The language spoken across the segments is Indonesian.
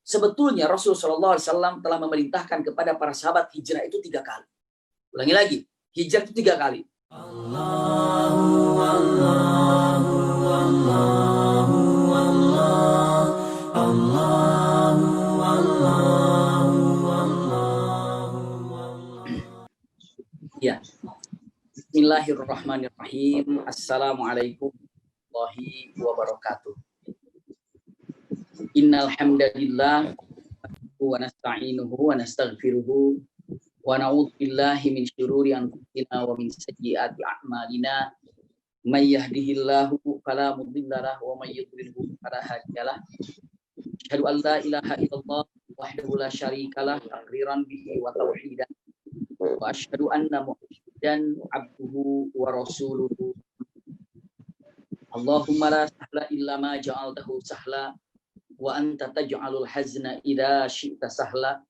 Sebetulnya Rasulullah SAW telah memerintahkan kepada para sahabat hijrah itu 3 kali. Ulangi lagi, hijrah itu 3 kali. Allahu, Allahu, Allahu, Allahu, Allahu, Allahu. Ya. Bismillahirrahmanirrahim. Assalamualaikum warahmatullahi wabarakatuh. Innal hamdalillah wa nasta'inuhu wa nastaghfiruhu wa na'udzu billahi min syururi anfusina wa min sayyiati a'malina. May yahdihillahu fala mudilla lahu wa may yudlilhu fala hadiyalah. Asyhadu an la ilaha illallah wahdahu la syarikalah taqriran bihi wa tauhidan. Wa asyhadu anna Muhammadan abduhu wa rasuluhu. Allahumma la sahla illa ma ja'altahu sahla wa anta taj'alul hazna idza syi'ta sahla.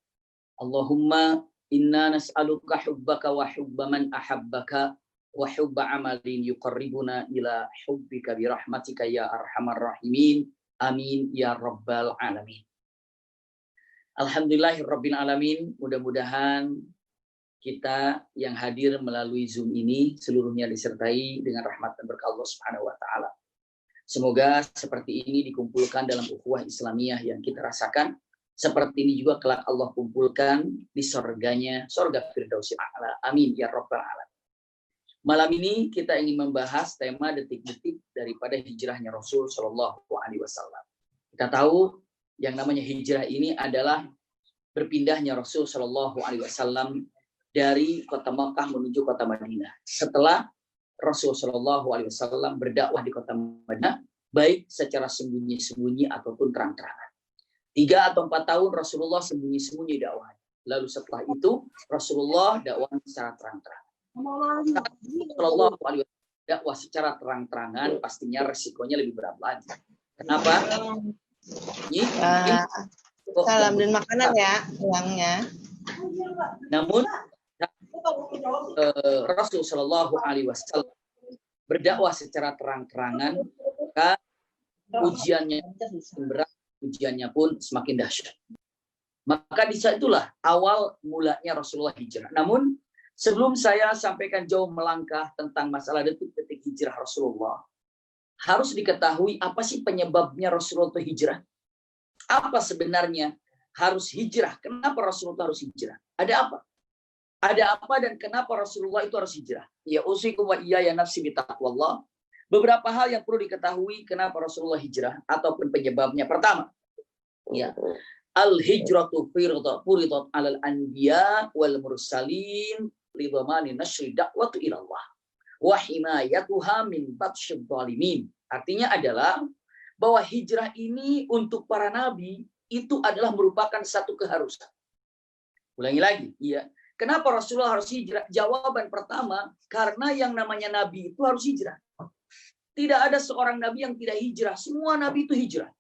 Allahumma inna nas'aluka hubbaka wa hubba man ahabbaka wa hubba amalin yuqarribuna ila hubbika bi rahmatika ya arhamar rahimin. Amin ya rabbal alamin. Alhamdulillahirabbil alamin. Mudah-mudahan kita yang hadir melalui Zoom ini seluruhnya disertai dengan rahmat dan berkah Allah Subhanahu wa taala. Semoga seperti ini dikumpulkan dalam ukhuwah Islamiyah yang kita rasakan. Seperti ini juga kelak Allah kumpulkan di surganya, surga Firdausil A'la. Amin ya rabbal alamin. Malam ini kita ingin membahas tema detik-detik daripada hijrahnya Rasul Shallallahu Alaihi Wasallam. Kita tahu yang namanya hijrah ini adalah berpindahnya Rasul Shallallahu Alaihi Wasallam dari kota Makkah menuju kota Madinah. Setelah Rasul Shallallahu Alaihi Wasallam berdakwah di kota Madinah, baik secara sembunyi-sembunyi ataupun terang-terangan. 3 atau 4 tahun Rasulullah sembunyi-sembunyi dakwah. Lalu setelah itu Rasulullah dakwah secara terang-terangan. Shallallahu Alaihi Wasallam dakwah secara terang-terangan, pastinya resikonya lebih berat lagi. Kenapa? Salam dan makanan ya, uangnya. Namun Rasul Shallallahu Alaihi Wasallam berdakwah secara terang-terangan, maka ujiannya berat, ujiannya pun semakin dahsyat. Maka di saat itulah awal mulanya Rasulullah hijrah. Namun sebelum saya sampaikan jauh melangkah tentang masalah detik-detik hijrah Rasulullah, harus diketahui apa sih penyebabnya Rasulullah itu hijrah? Apa sebenarnya harus hijrah? Kenapa Rasulullah harus hijrah? Ada apa? Ada apa dan kenapa Rasulullah itu harus hijrah? Ya usikum wa iyaya nafsi bitaqwallah. Beberapa hal yang perlu diketahui kenapa Rasulullah hijrah ataupun penyebabnya. Pertama, ya, al-hijratu furidat 'alal anbiya wal mursalin lidhamani nashri da'wati ila Allah wa himayatuha min batsyidh dhalimin. Artinya adalah bahwa hijrah ini untuk para nabi itu adalah merupakan satu keharusan. Ulangi lagi, ya. Kenapa Rasulullah harus hijrah? Jawaban pertama, karena yang namanya nabi itu harus hijrah. Tidak ada seorang nabi yang tidak hijrah. Semua nabi itu hijrah.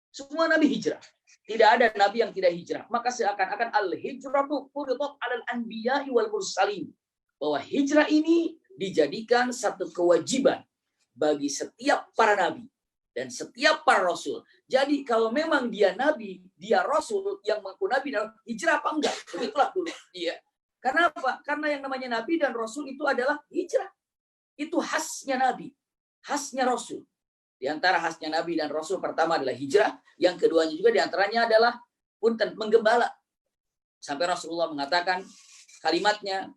Semua nabi hijrah. Tidak ada nabi yang tidak hijrah. Maka seakan-akan al-hijratu furidat 'alal anbiya'i wal mursalin. Bahwa hijrah ini dijadikan satu kewajiban bagi setiap para nabi dan setiap para rasul. Jadi kalau memang dia nabi, dia rasul yang mengaku nabi, hijrah apa enggak? Begitulah dulu. Iya. Karena apa? Karena yang namanya nabi dan rasul itu adalah hijrah. Itu khasnya nabi, khasnya rasul. Di antara khasnya nabi dan rasul pertama adalah hijrah, yang keduanya juga di antaranya adalah punten menggembala. Sampai Rasulullah mengatakan kalimatnya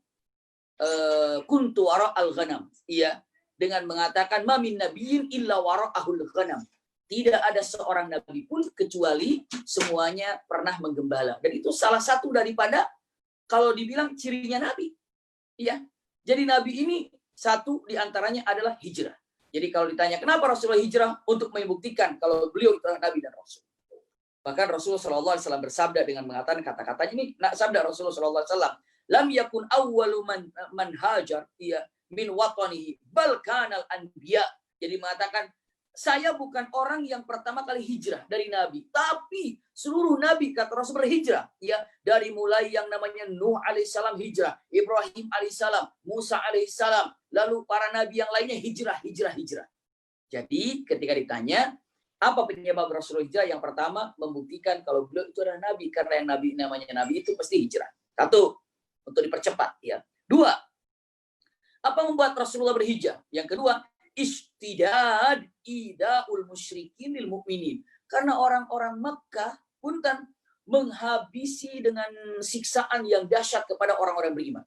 kuntu wara'al ghanam. Iya, dengan mengatakan ma min nabiyyin illa wara'ahul ghanam. Tidak ada seorang nabi pun kecuali semuanya pernah menggembala. Dan itu salah satu daripada kalau dibilang cirinya nabi. Iya. Jadi nabi ini satu diantaranya adalah hijrah. Jadi kalau ditanya kenapa Rasulullah hijrah, untuk membuktikan kalau beliau itu nabi dan rasul. Bahkan Rasulullah SAW bersabda dengan mengatakan kata-katanya ini, sabda Rasulullah SAW, lam yakun awwalu man hajar ya min watanihi bal kanal anbiya. Jadi mengatakan saya bukan orang yang pertama kali hijrah dari Nabi, tapi seluruh Nabi kata Rasul berhijrah, ya, dari mulai yang namanya Nuh alaihissalam hijrah, Ibrahim alaihissalam, Musa alaihissalam, lalu para Nabi yang lainnya hijrah. Jadi ketika ditanya Apa penyebab Rasulullah hijrah? Yang pertama, membuktikan kalau beliau itu adalah nabi, karena yang nabi namanya nabi itu pasti hijrah. Satu, untuk dipercepat ya. Dua, apa membuat Rasulullah berhijrah? Yang kedua, istidad idaul musyrikin lil mu'minin. Karena orang-orang Makkah punten menghabisi dengan siksaan yang dahsyat kepada orang-orang beriman.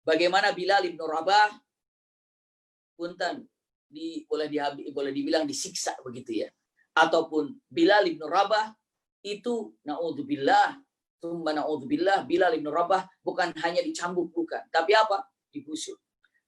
Bagaimana Bilal bin Rabah punten boleh dibilang disiksa begitu ya. Ataupun Bilal bin Rabah itu naudzubillah, tsumma naudzubillah, Bilal bin Rabah bukan hanya dicambuk, bukan, tapi apa? Digusur.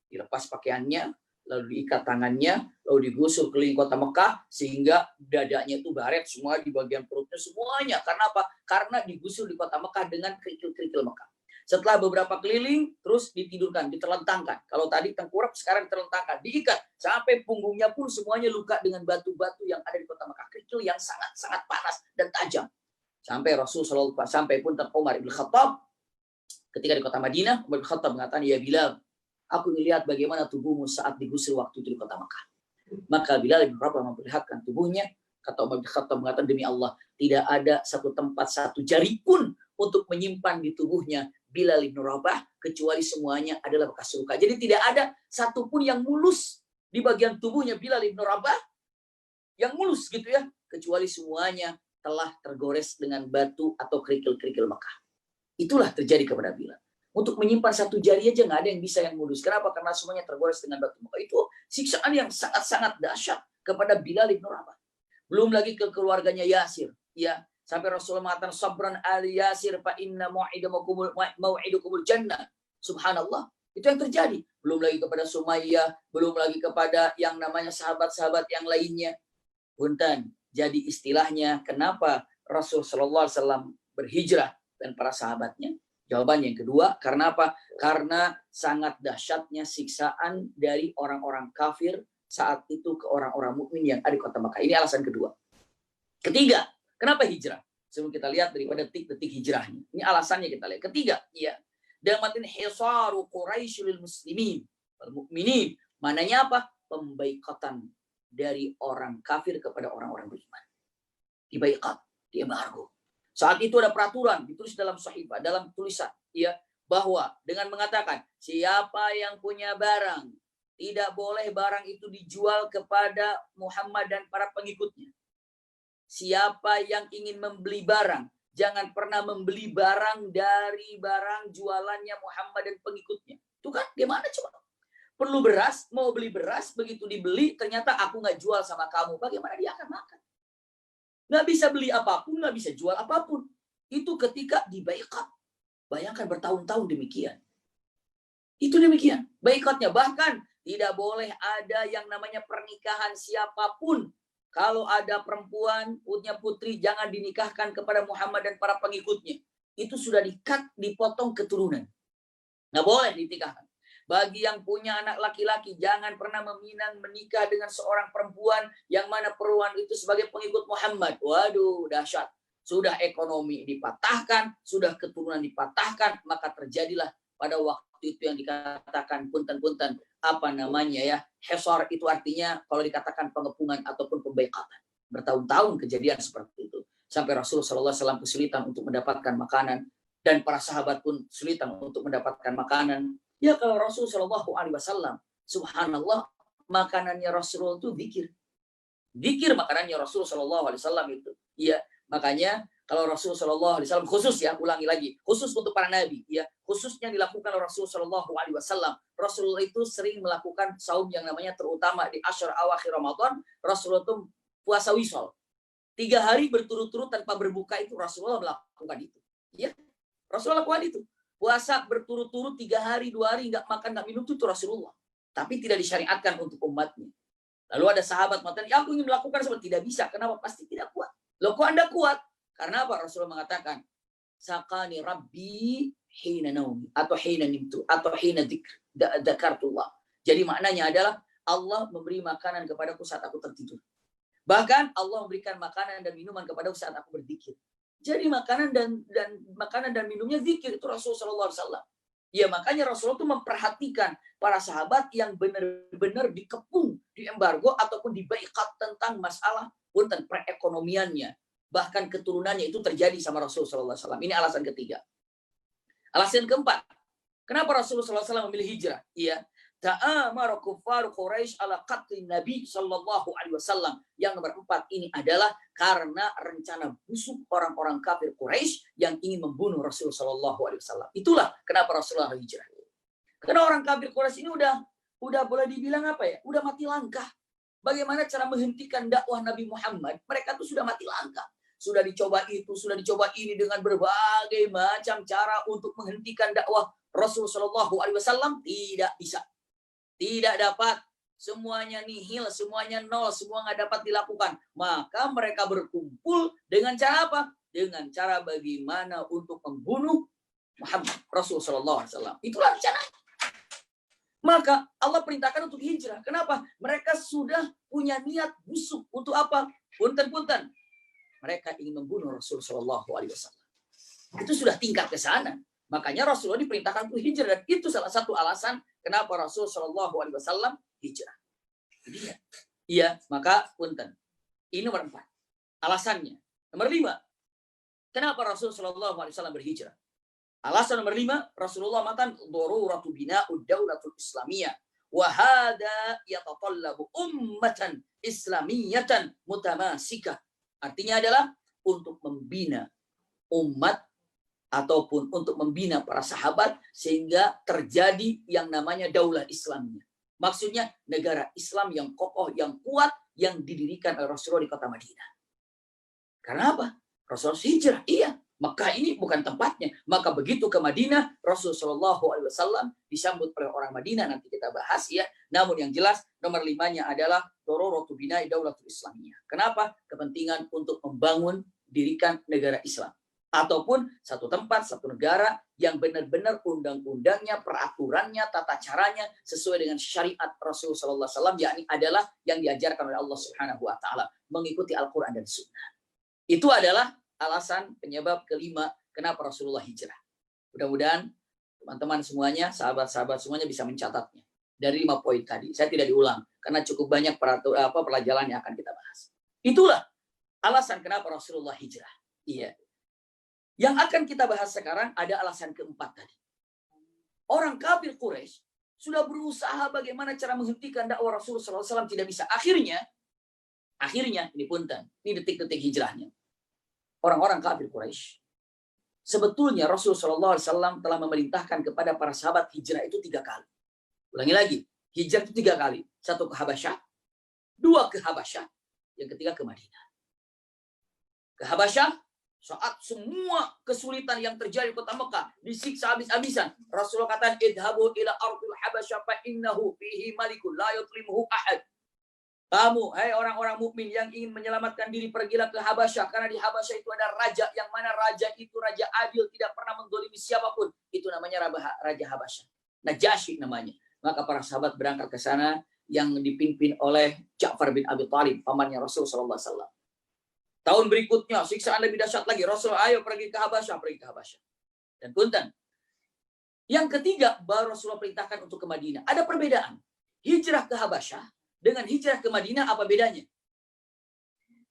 Dilepas pakaiannya, lalu diikat tangannya, lalu digusur keliling kota Mekah sehingga dadanya itu baret semua, di bagian perutnya semuanya. Karena apa? Karena digusur di kota Mekah dengan kerikil-kerikil Mekah. Setelah beberapa keliling, terus ditidurkan, diterlentangkan. Kalau tadi tengkurap, sekarang diterlentangkan, diikat sampai punggungnya pun semuanya luka dengan batu-batu yang ada di kota Mekah, kerikil yang sangat-sangat panas dan tajam. Sampai Rasulullah sampai pun Umar bin Khattab ketika di kota Madinah, Umar bin Khattab mengatakan, ya Bilal, aku melihat bagaimana tubuhmu saat digusur waktu itu di kota Mekah. Maka Bilal bin Rabah memperlihatkan tubuhnya. Kata Umar bin Khattab mengatakan, demi Allah, tidak ada satu tempat, satu jari pun untuk menyimpan di tubuhnya Bilal bin Rabah, kecuali semuanya adalah bekas luka. Jadi tidak ada satupun yang mulus di bagian tubuhnya Bilal bin Rabah, yang mulus gitu ya, kecuali semuanya telah tergores dengan batu atau kerikil-kerikil Mekah. Itulah terjadi kepada Bilal. Untuk menyimpan satu jari aja nggak ada yang bisa yang mulus. Kenapa? Karena semuanya tergores dengan batu Mekah. Itu siksaan yang sangat-sangat dahsyat kepada Bilal bin Rabah. Belum lagi ke keluarganya Yasir, ya. Sampai Rasulullah mengatakan, sabran ali Yasir fa inna mau'idukumul jannah. Subhanallah, itu yang terjadi. Belum lagi kepada Sumayyah, belum lagi kepada yang namanya sahabat-sahabat yang lainnya. Punten, jadi istilahnya kenapa Rasul sallallahu alaihi wasallam berhijrah dan para sahabatnya? Jawaban yang kedua, karena apa? Karena sangat dahsyatnya siksaan dari orang-orang kafir saat itu ke orang-orang mukmin yang ada di kota Makkah. Ini alasan kedua. Ketiga, kenapa hijrah? Sebelum kita lihat daripada detik-detik hijrahnya. Ini alasannya kita lihat. Ketiga, ya. Damatin hisaru Quraisy lil muslimin wal mukminin. Mananya apa? Pembaikatan dari orang kafir kepada orang-orang beriman. Dibaikat, diembargo. Saat itu ada peraturan ditulis dalam sahifah, dalam tulisan, ya, bahwa dengan mengatakan siapa yang punya barang, tidak boleh barang itu dijual kepada Muhammad dan para pengikutnya. Siapa yang ingin membeli barang, jangan pernah membeli barang dari barang jualannya Muhammad dan pengikutnya. Itu kan gimana coba? Perlu beras, mau beli beras, begitu dibeli, ternyata aku nggak jual sama kamu. Bagaimana dia akan makan? Nggak bisa beli apapun, nggak bisa jual apapun. Itu ketika dibaikat. Bayangkan bertahun-tahun demikian. Itu demikian. Baikatnya. Bahkan tidak boleh ada yang namanya pernikahan siapapun. Kalau ada perempuan, punya putri, jangan dinikahkan kepada Muhammad dan para pengikutnya. Itu sudah di-cut, dipotong keturunan. Nggak boleh dinikahkan. Bagi yang punya anak laki-laki, jangan pernah menikah dengan seorang perempuan yang mana perempuan itu sebagai pengikut Muhammad. Waduh, dahsyat. Sudah ekonomi dipatahkan, sudah keturunan dipatahkan, maka terjadilah pada waktu itu yang dikatakan punten-punten, apa namanya ya, hesor itu artinya kalau dikatakan pengepungan ataupun pembaikatan. Bertahun-tahun kejadian seperti itu. Sampai Rasulullah SAW kesulitan untuk mendapatkan makanan, dan para sahabat pun kesulitan untuk mendapatkan makanan. Ya kalau Rasulullah SAW, subhanallah, makanannya Rasulullah itu zikir. Zikir makanannya Rasulullah SAW itu. Ya, makanya kalau Rasulullah SAW khusus ya, ulangi lagi, khusus untuk para nabi, ya, khususnya dilakukan oleh Rasulullah SAW. Rasulullah itu sering melakukan saum yang namanya terutama di asyur awakhir Ramadan. Rasulullah itu puasa wisol. 3 hari berturut-turut tanpa berbuka itu Rasulullah melakukan itu. Ya, Rasulullah lakukan itu. Puasa berturut-turut 3 hari, 2 hari nggak makan, nggak minum itu Rasulullah. Tapi tidak disyariatkan untuk umatnya. Lalu ada sahabat mengatakan, ya aku ingin melakukan seperti tidak bisa. Kenapa? Pasti tidak kuat. Loh kok Anda kuat? Karena apa? Rasulullah mengatakan, Sakani Rabbi hina naumi atau hina nimtu atau hina dzakartullah. Jadi maknanya adalah Allah memberi makanan kepadaku saat aku tertidur. Bahkan Allah memberikan makanan dan minuman kepadaku saat aku berzikir. Jadi makanan dan minumnya zikir itu Rasulullah SAW. Ya makanya Rasulullah itu memperhatikan para sahabat yang benar-benar dikepung, diembargo ataupun dibaikat tentang masalah punten perekonomiannya, bahkan keturunannya itu terjadi sama Rasulullah SAW. Ini alasan ketiga. Alasan keempat, kenapa Rasulullah SAW memilih hijrah? Iya, ta'amara kuffar Quraisy ala qatli Nabi sallallahu alaihi wasallam. Yang nomor 4 ini adalah karena rencana busuk orang-orang kafir Quraisy yang ingin membunuh Rasul sallallahu alaihi wasallam. Itulah kenapa Rasulullah hijrah. Karena orang kafir Quraisy ini udah boleh dibilang apa ya? Udah mati langkah. Bagaimana cara menghentikan dakwah Nabi Muhammad? Mereka tuh sudah mati langkah. Sudah dicoba itu, sudah dicoba ini dengan berbagai macam cara untuk menghentikan dakwah Rasul sallallahu alaihi wasallam, tidak bisa. Tidak dapat, semuanya nihil, semuanya nol, semua nggak dapat dilakukan. Maka mereka berkumpul dengan cara apa? Dengan cara bagaimana untuk membunuh Muhammad Rasul sallallahu alaihi wasallam. Itulah rencana. Maka Allah perintahkan untuk hijrah. Kenapa? Mereka sudah punya niat busuk untuk apa? Punten-punten. Mereka ingin membunuh Rasul sallallahu alaihi wasallam. Itu sudah tingkat ke sana. Makanya Rasulullah diperintahkan untuk hijrah, dan itu salah satu alasan kenapa Rasul sallallahu alaihi wasallam hijrah. Iya, maka punten. Ini nomor 4. Alasannya. Nomor 5. Kenapa Rasul sallallahu alaihi wasallam berhijrah? Alasan nomor 5, Rasulullah mengatakan daruratu bina'ud daulatul islamiyah wa hada yatatallabu ummatan islamiyatan mutamasikah. Artinya adalah untuk membina umat ataupun untuk membina para sahabat sehingga terjadi yang namanya daulah Islamnya. Maksudnya negara Islam yang kokoh, yang kuat, yang didirikan oleh Rasulullah di kota Madinah. Karena apa? Rasulullah hijrah, iya. Maka ini bukan tempatnya. Maka begitu ke Madinah, Rasulullah SAW disambut oleh orang Madinah. Nanti kita bahas ya. Namun yang jelas nomor 5-nya adalah daruratu bina'i daulatul islamiyah. Kenapa? Kepentingan untuk membangun, dirikan negara Islam. Ataupun satu tempat, satu negara yang benar-benar undang-undangnya, peraturannya, tata caranya sesuai dengan syariat Rasulullah SAW, yakni adalah yang diajarkan oleh Allah Subhanahu wa taala, mengikuti Al-Qur'an dan Sunnah. Itu adalah alasan penyebab kelima kenapa Rasulullah hijrah. Mudah-mudahan teman-teman semuanya, sahabat-sahabat semuanya bisa mencatatnya. Dari 5 poin tadi. Saya tidak diulang karena cukup banyak pelajaran yang akan kita bahas. Itulah alasan kenapa Rasulullah hijrah. Iya. Yang akan kita bahas sekarang ada alasan keempat tadi. Orang kafir Quraisy sudah berusaha bagaimana cara menghentikan dakwah Rasulullah SAW, tidak bisa. Akhirnya ini punten, ini detik-detik hijrahnya. Orang-orang kafir Quraisy, sebetulnya Rasulullah SAW telah memerintahkan kepada para sahabat hijrah itu 3 kali. Ulangi lagi, hijrah itu 3 kali. 1 ke Habasyah, 2 ke Habasyah, yang ketiga ke Madinah. Ke Habasyah, saat semua kesulitan yang terjadi di kota Mekah disiksa habis-habisan, Rasulullah katakan, idhabu ila ardil Habasyah fa innahu fihi malikun la yutlimuhu ahad. Kamu, hai orang-orang mukmin yang ingin menyelamatkan diri, pergilah ke Habasyah. Karena di Habasyah itu ada raja, yang mana raja itu raja adil, tidak pernah mendolimi siapapun. Itu namanya Raja Habasyah. Najasyi namanya. Maka para sahabat berangkat ke sana yang dipimpin oleh Ja'far bin Abi Thalib, pamannya Rasul SAW. Tahun berikutnya, siksaan lebih dahsyat lagi. Rasul, ayo pergi ke Habasyah, Dan punten. Yang ketiga, baru Rasulullah perintahkan untuk ke Madinah. Ada perbedaan. Hijrah ke Habasyah dengan hijrah ke Madinah, apa bedanya?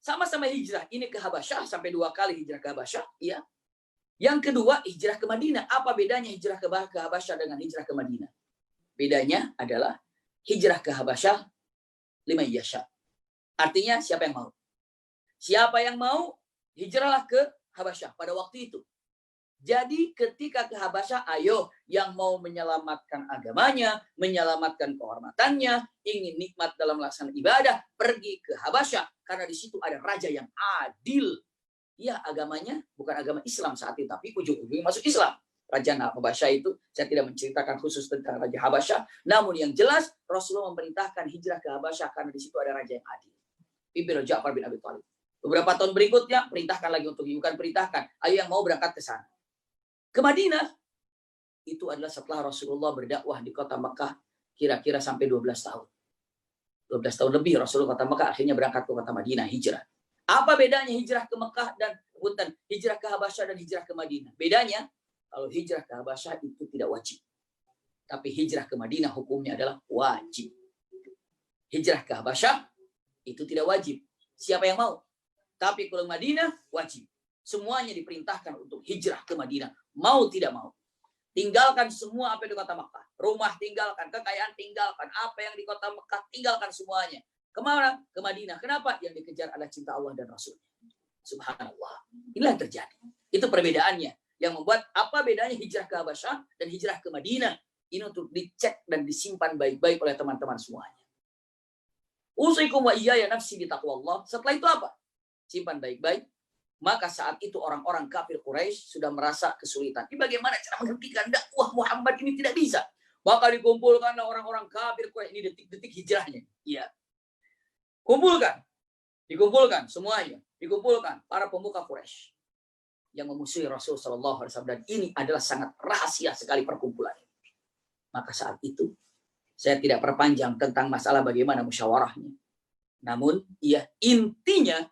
Sama-sama hijrah. Ini ke Habasyah, sampai 2 kali hijrah ke Habasyah. Ya. Yang kedua, hijrah ke Madinah. Apa bedanya hijrah ke Habasyah dengan hijrah ke Madinah? Bedanya adalah hijrah ke Habasyah liman yasha. Artinya siapa yang mau. Siapa yang mau, hijrahlah ke Habasyah pada waktu itu. Jadi ketika ke Habasyah, ayo yang mau menyelamatkan agamanya, menyelamatkan kehormatannya, ingin nikmat dalam melaksanakan ibadah, pergi ke Habasyah. Karena di situ ada raja yang adil. Ya, agamanya bukan agama Islam saat itu, tapi ujung-ujungnya masuk Islam. Raja Habasyah itu, saya tidak menceritakan khusus tentang Raja Habasyah. Namun yang jelas, Rasulullah memerintahkan hijrah ke Habasyah karena di situ ada raja yang adil. Pimpin Ja'far bin Abi Thalib. Beberapa tahun berikutnya, perintahkan lagi untuk bukan perintahkan. Ayo yang mau berangkat ke sana. Ke Madinah, itu adalah setelah Rasulullah berdakwah di kota Mekah kira-kira sampai 12 tahun. 12 tahun lebih Rasulullah kota Mekah, akhirnya berangkat ke kota Madinah, hijrah. Apa bedanya hijrah ke Mekah dan hijrah ke Habasyah dan hijrah ke Madinah? Bedanya, kalau hijrah ke Habasyah itu tidak wajib. Tapi hijrah ke Madinah hukumnya adalah wajib. hijrah ke Habasyah itu tidak wajib. Siapa yang mau? Tapi kalau Madinah wajib. Semuanya diperintahkan untuk hijrah ke Madinah. Mau tidak mau. Tinggalkan semua apa yang di kota Mekah. Rumah tinggalkan, kekayaan tinggalkan. Apa yang di kota Mekah tinggalkan semuanya. Kemana? Ke Madinah. Kenapa? Yang dikejar adalah cinta Allah dan Rasulnya. Subhanallah. Inilah yang terjadi. Itu perbedaannya. Yang membuat apa bedanya hijrah ke Habasyah dan hijrah ke Madinah. Ini untuk dicek dan disimpan baik-baik oleh teman-teman semuanya. Usikum wa iyaya nafsi bitaqwallah. Setelah itu apa? Simpan baik-baik. Maka saat itu orang-orang kafir Quraisy sudah merasa kesulitan. Ini bagaimana cara menghentikan dakwah Muhammad ini tidak bisa. Maka dikumpulkanlah orang-orang kafir Quraisy. Ini detik-detik hijrahnya. Iya. Dikumpulkan semuanya. Dikumpulkan para pemuka Quraisy yang memusuhi Rasul Shallallahu Alaihi Wasallam. Dan ini adalah sangat rahasia sekali perkumpulan. Maka saat itu saya tidak perpanjang tentang masalah bagaimana musyawarahnya. Namun, ya intinya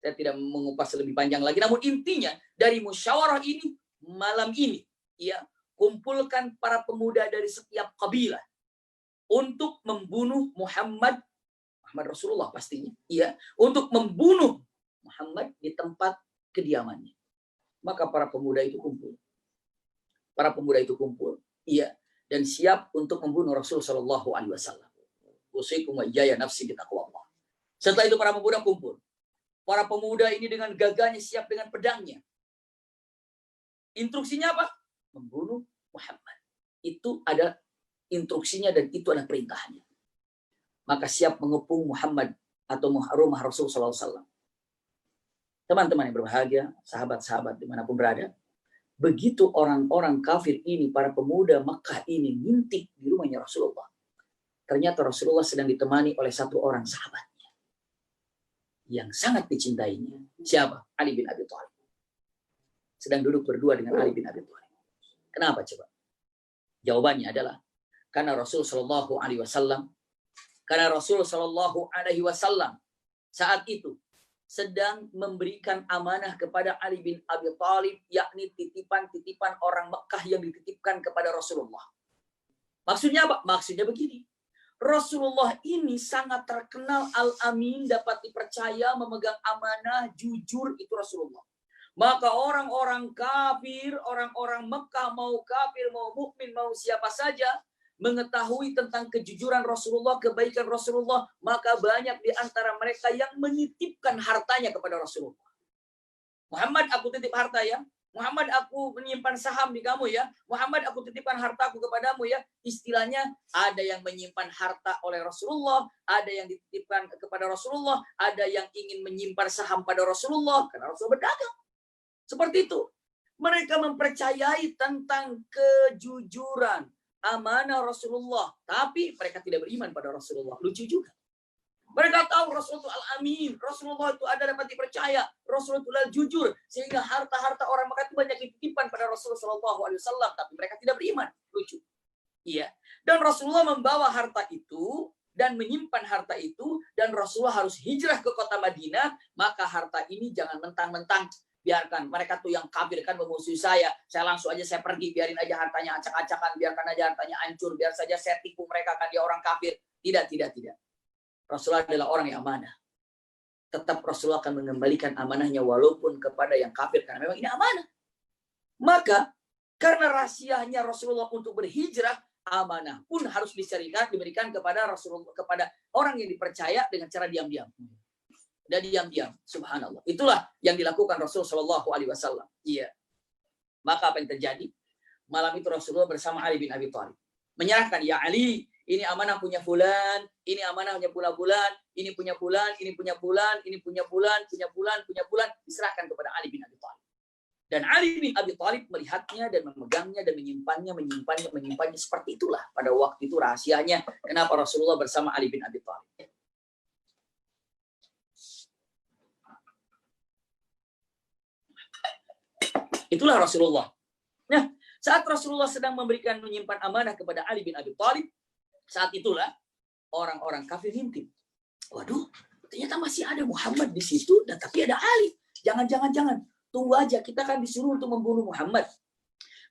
saya tidak mengupas lebih panjang lagi. Namun intinya dari musyawarah ini malam ini, ya kumpulkan para pemuda dari setiap kabilah untuk membunuh Muhammad Rasulullah pastinya, ya untuk membunuh Muhammad di tempat kediamannya. Maka para pemuda itu kumpul. Iya. Dan siap untuk membunuh Rasul Shallallahu Alaihi Wasallam. Usikum wa iyaya nafsi bitaqwallah. Setelah itu para pemuda kumpul. Para pemuda ini dengan gagahnya siap dengan pedangnya. Instruksinya apa? Membunuh Muhammad. Itu ada instruksinya dan itu adalah perintahnya. Maka siap mengepung Muhammad atau rumah Rasul Shallallahu Alaihi Wasallam. Teman-teman yang berbahagia, sahabat-sahabat dimanapun berada. Begitu orang-orang kafir ini, para pemuda Mekah ini ngintip di rumahnya Rasulullah. Ternyata Rasulullah sedang ditemani oleh satu orang sahabatnya. Yang sangat dicintainya. Siapa? Ali bin Abi Thalib. Sedang duduk berdua dengan Ali bin Abi Thalib. Kenapa coba? Jawabannya adalah karena Rasul Shallallahu Alaihi Wasallam saat itu sedang memberikan amanah kepada Ali bin Abi Thalib, yakni titipan-titipan orang Mekah yang dititipkan kepada Rasulullah. Maksudnya apa? Maksudnya begini. Rasulullah ini sangat terkenal al-amin, dapat dipercaya, memegang amanah, jujur, itu Rasulullah. Maka orang-orang kafir, orang-orang Mekah, mau kafir, mau mukmin, mau siapa saja, mengetahui tentang kejujuran Rasulullah, kebaikan Rasulullah, maka banyak di antara mereka yang menitipkan hartanya kepada Rasulullah. Muhammad, aku titip harta ya. Muhammad, aku menyimpan saham di kamu ya. Muhammad, aku titipkan hartaku kepadamu ya. Istilahnya ada yang menyimpan harta oleh Rasulullah, ada yang dititipkan kepada Rasulullah, ada yang ingin menyimpan saham pada Rasulullah karena Rasulullah berdagang. Seperti itu. Mereka mempercayai tentang kejujuran amanah Rasulullah, tapi mereka tidak beriman pada Rasulullah. Lucu juga. Mereka tahu Rasulullah al-amin, Rasulullah itu ada dapat dipercaya, Rasulullah jujur, sehingga harta-harta orang Mekah itu banyak dititipkan pada Rasulullah SAW, tapi mereka tidak beriman. Lucu. Iya. Dan Rasulullah membawa harta itu dan menyimpan harta itu, dan Rasulullah harus hijrah ke kota Madinah, maka harta ini jangan mentang-mentang. Biarkan mereka tuh yang kafir kan memusuhi saya langsung aja saya pergi, biarin aja hartanya acak-acakan, biarkan aja hartanya hancur, biar saja saya tipu mereka kan dia orang kafir. Tidak. Rasulullah adalah orang yang amanah. Tetap Rasulullah akan mengembalikan amanahnya walaupun kepada yang kafir, karena memang ini amanah. Maka karena rahasianya Rasulullah untuk berhijrah, amanah pun harus diberikan kepada Rasulullah, kepada orang yang dipercaya dengan cara diam-diam. Dan diam-diam, subhanallah. Itulah yang dilakukan Rasul Shallallahu Alaihi Wasallam. Iya. Maka apa yang terjadi? Malam itu Rasulullah bersama Ali bin Abi Thalib menyerahkan, ya Ali, ini amanah punya fulan, ini amanah punya bulan, ini punya fulan, ini punya fulan, ini punya fulan, punya fulan, diserahkan kepada Ali bin Abi Thalib. Dan Ali bin Abi Thalib melihatnya dan memegangnya dan menyimpannya seperti itulah pada waktu itu rahasianya kenapa Rasulullah bersama Ali bin Abi Thalib. Itulah Rasulullah. Nah, saat Rasulullah sedang menyimpan amanah kepada Ali bin Abi Thalib, saat itulah orang-orang kafir ngintip. Waduh, ternyata masih ada Muhammad di situ, dan tapi ada Ali. Jangan. Tunggu aja, kita kan disuruh untuk membunuh Muhammad.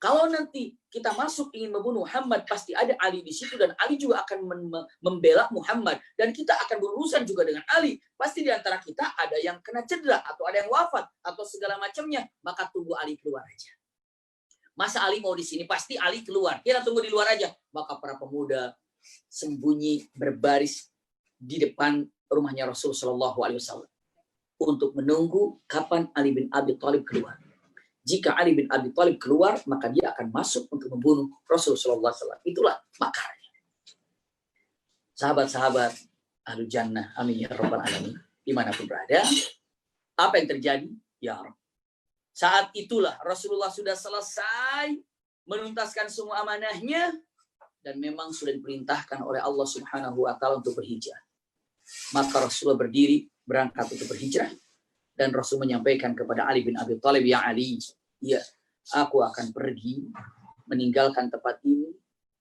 Kalau nanti kita masuk ingin membunuh Muhammad, pasti ada Ali di situ dan Ali juga akan membela Muhammad dan kita akan berurusan juga dengan Ali. Pasti di antara kita ada yang kena cedera atau ada yang wafat atau segala macamnya, maka tunggu Ali keluar aja. Masa Ali mau di sini? Pasti Ali keluar. Kita tunggu di luar aja. Maka para pemuda sembunyi berbaris di depan rumahnya Rasul Shallallahu Alaihi Wasallam untuk menunggu kapan Ali bin Abi Thalib keluar. Jika Ali bin Abi Thalib keluar, maka dia akan masuk untuk membunuh Rasul Shallallahu Alaihi Wasallam. Itulah makarnya. Sahabat-sahabat Ahlul Jannah, amin ya rabbal alamin, dimanapun berada, apa yang terjadi? Ya Rabb. Saat itulah Rasulullah sudah selesai menuntaskan semua amanahnya dan memang sudah diperintahkan oleh Allah Subhanahu wa taala untuk berhijrah. Maka Rasulullah berdiri berangkat untuk berhijrah dan Rasul menyampaikan kepada Ali bin Abi Thalib, ya Ali, ya, aku akan pergi meninggalkan tempat ini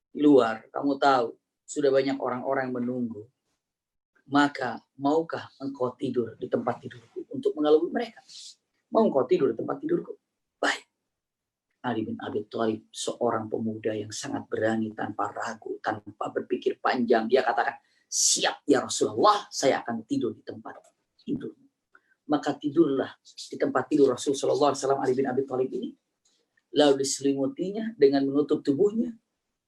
di luar. Kamu tahu, sudah banyak orang-orang yang menunggu. Maka maukah engkau tidur di tempat tidurku untuk mengelabui mereka? Mau engkau tidur di tempat tidurku? Baik. Ali bin Abi Thalib seorang pemuda yang sangat berani tanpa ragu, tanpa berpikir panjang. Dia katakan, siap ya Rasulullah, saya akan tidur di tempat tidur. Maka tidurlah di tempat tidur Rasul Sallallahu Alaihi Wasallam Ali bin Abi Thalib ini. Lalu diselimutinya dengan menutup tubuhnya.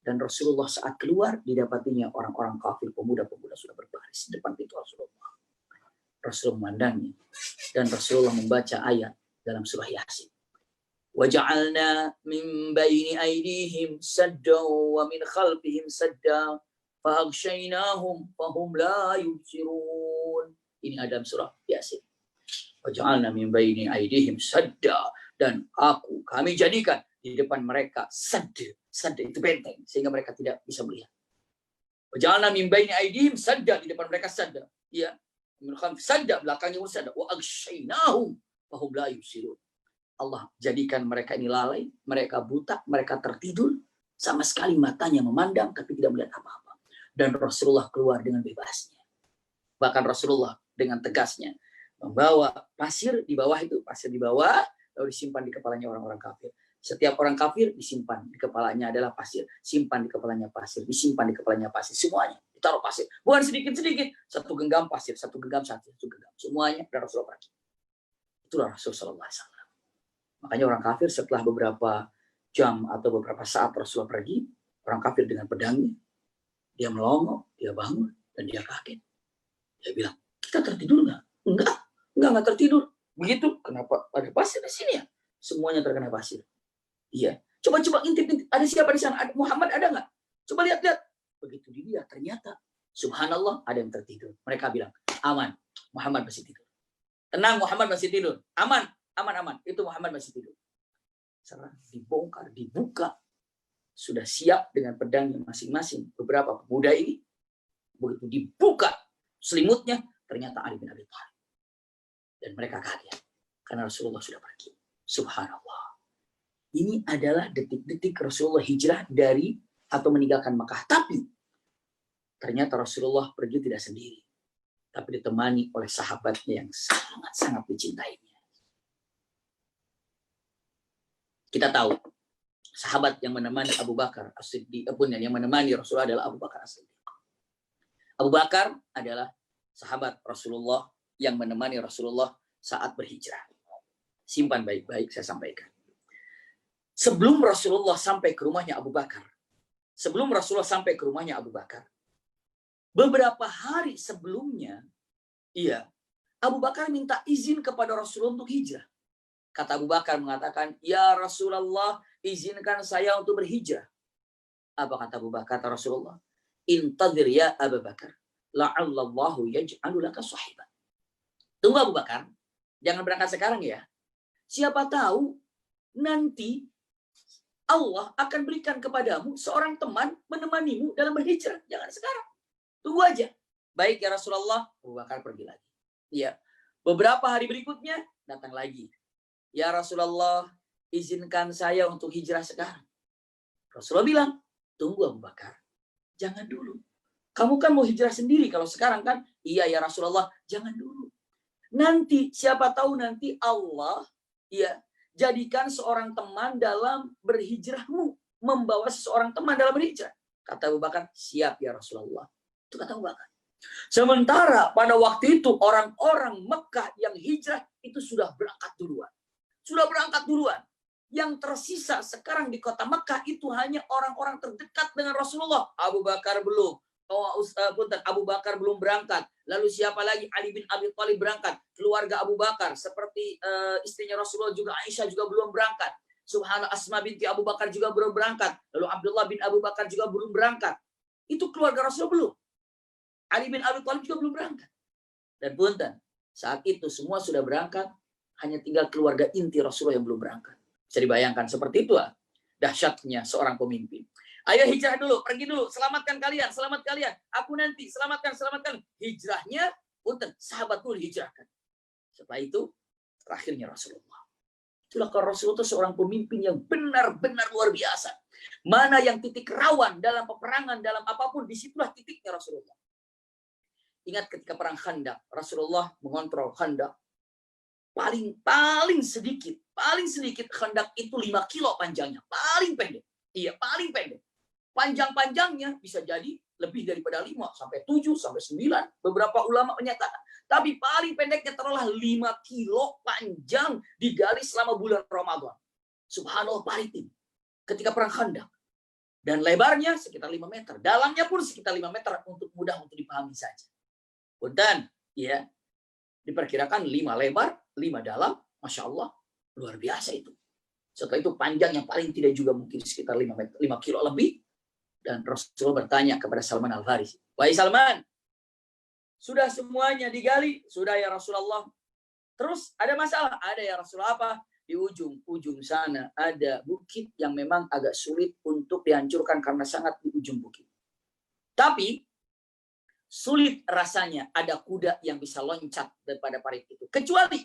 Dan Rasulullah saat keluar didapatinya orang-orang kafir, pemuda-pemuda sudah berbaris di depan pintu Rasulullah. Rasulullah memandangnya dan Rasulullah membaca ayat dalam surah Yasin. وَجَعَلْنَا مِنْ بَيْنِ أَيْدِيهِمْ سَدًّا وَمِنْ خَلْفِهِمْ سَدًّا فَأَغْشَيْنَاهُمْ فَهُمْ لَا يُبْصِرُونَ. Ini ada dalam surah Yasin. وَجَعَلْنَا مِنْ بَيْنِ أَيْدِيهِمْ سَدًّا, dan kami jadikan di depan mereka sadda itu benteng sehingga mereka tidak bisa melihat. وَجَعَلْنَا مِنْ بَيْنِ أَيْدِيهِمْ sadda, di depan mereka sadda, ya, sadda belakangnya sadda, وَأَغْشَيْنَاهُمْ فَهُمْ لَا يُبْصِرُونَ. Allah jadikan mereka ini lalai, mereka buta, mereka tertidur, sama sekali matanya memandang tapi tidak melihat apa-apa. Dan Rasulullah keluar dengan bebasnya. Bahkan Rasulullah dengan tegasnya membawa pasir di bawah itu, pasir di bawah, lalu disimpan di kepalanya orang-orang kafir. Setiap orang kafir disimpan di kepalanya adalah pasir, simpan di kepalanya pasir, disimpan di kepalanya pasir, semuanya ditaruh pasir, bukan sedikit-sedikit, satu genggam pasir, satu genggam, semuanya dan Rasulullah pergi. Itulah Rasul Sallallahu Alaihi Wasallam. Makanya orang kafir setelah beberapa jam atau beberapa saat Rasulullah pergi, orang kafir dengan pedangnya, dia melongo, dia bangun dan dia kaget. Dia bilang, kita tertidur nggak? Enggak tertidur. Begitu, kenapa ada pasir di sini ya? Semuanya terkena pasir. Iya. Coba intip. Ada siapa di sana? Ada Muhammad ada nggak? Coba lihat. Begitu dilihat, ternyata subhanallah ada yang tertidur. Mereka bilang, aman, Muhammad masih tidur. Tenang, Muhammad masih tidur. Aman. Itu Muhammad masih tidur. Serang, dibongkar, dibuka. Sudah siap dengan pedangnya masing-masing. Beberapa pemuda ini, begitu dibuka selimutnya, ternyata Ali bin Abi Thalib. Dan mereka kaget. Karena Rasulullah sudah pergi. Subhanallah. Ini adalah detik-detik Rasulullah hijrah dari atau meninggalkan Makkah. Tapi ternyata Rasulullah pergi tidak sendiri. Tapi ditemani oleh sahabatnya yang sangat-sangat dicintainya. Kita tahu sahabat yang menemani Abu Bakar As-Siddiq, yang menemani Rasulullah adalah Abu Bakar As-Siddiq. Abu Bakar adalah sahabat Rasulullah yang menemani Rasulullah saat berhijrah. Simpan baik-baik, saya sampaikan. Sebelum Rasulullah sampai ke rumahnya Abu Bakar, beberapa hari sebelumnya, Abu Bakar minta izin kepada Rasulullah untuk hijrah. Kata Abu Bakar mengatakan, ya Rasulullah, izinkan saya untuk berhijrah. Apa kata Abu Bakar? Kata Rasulullah, intadhir ya Abu Bakar, la'allallahu yaj'alu laka sahiban. Tunggu Abu Bakar, jangan berangkat sekarang ya. Siapa tahu nanti Allah akan berikan kepadamu seorang teman menemanimu dalam berhijrah. Jangan sekarang. Tunggu aja. Baik ya Rasulullah. Abu Bakar pergi lagi. Ya. Beberapa hari berikutnya datang lagi. Ya Rasulullah, izinkan saya untuk hijrah sekarang. Rasulullah bilang, tunggu Abu Bakar. Jangan dulu. Kamu kan mau hijrah sendiri kalau sekarang kan? Iya ya Rasulullah, jangan dulu. Nanti siapa tahu nanti Allah jadikan seorang teman dalam berhijrahmu. Membawa seseorang teman dalam berhijrah. Kata Abu Bakar, siap ya Rasulullah. Itu kata Abu Bakar. Sementara pada waktu itu orang-orang Mekah yang hijrah itu sudah berangkat duluan. Sudah berangkat duluan. Yang tersisa sekarang di kota Mekah itu hanya orang-orang terdekat dengan Rasulullah. Abu Bakar belum. Abu Bakar belum berangkat. Lalu siapa lagi? Ali bin Abi Thalib berangkat. Keluarga Abu Bakar seperti istrinya Rasulullah juga Aisyah juga belum berangkat. Subhanallah, Asma binti Abu Bakar juga belum berangkat. Lalu Abdullah bin Abu Bakar juga belum berangkat. Itu keluarga Rasulullah belum. Ali bin Abi Thalib juga belum berangkat. Dan punten, saat itu semua sudah berangkat, hanya tinggal keluarga inti Rasulullah yang belum berangkat. Bisa dibayangkan seperti itu dahsyatnya seorang pemimpin. Ayo hijrah dulu, pergi dulu, selamatkan kalian, selamat kalian. Aku nanti, selamatkan. Hijrahnya, punten, sahabat dulu dihijrahkan. Setelah itu, terakhirnya Rasulullah. Itulah kalau Rasulullah itu seorang pemimpin yang benar-benar luar biasa. Mana yang titik rawan dalam peperangan, dalam apapun, disitulah titiknya Rasulullah. Ingat ketika perang Khandaq, Rasulullah mengontrol Khandaq. Paling sedikit Khandaq itu 5 kilo panjangnya, paling pendek. Iya, paling pendek. Panjang-panjangnya bisa jadi lebih daripada 5 sampai 7 sampai 9. Beberapa ulama menyatakan. Tapi paling pendeknya terulah 5 kilo panjang digali selama bulan Ramadan. Subhanallah, paritim. Ketika perang Khandaq. Dan lebarnya sekitar 5 meter. Dalamnya pun sekitar 5 meter untuk mudah untuk dipahami saja. Dan ya, diperkirakan 5 lebar, 5 dalam, Masya Allah, luar biasa itu. Setelah itu panjang yang paling tidak juga mungkin sekitar 5 kilo lebih. Dan Rasulullah bertanya kepada Salman Al-Farisi, wahai Salman, sudah semuanya digali? Sudah ya Rasulullah. Terus ada masalah? Ada ya Rasulullah. Apa? Di ujung sana ada bukit yang memang agak sulit untuk dihancurkan karena sangat di ujung bukit. Tapi sulit rasanya ada kuda yang bisa loncat daripada parit itu. Kecuali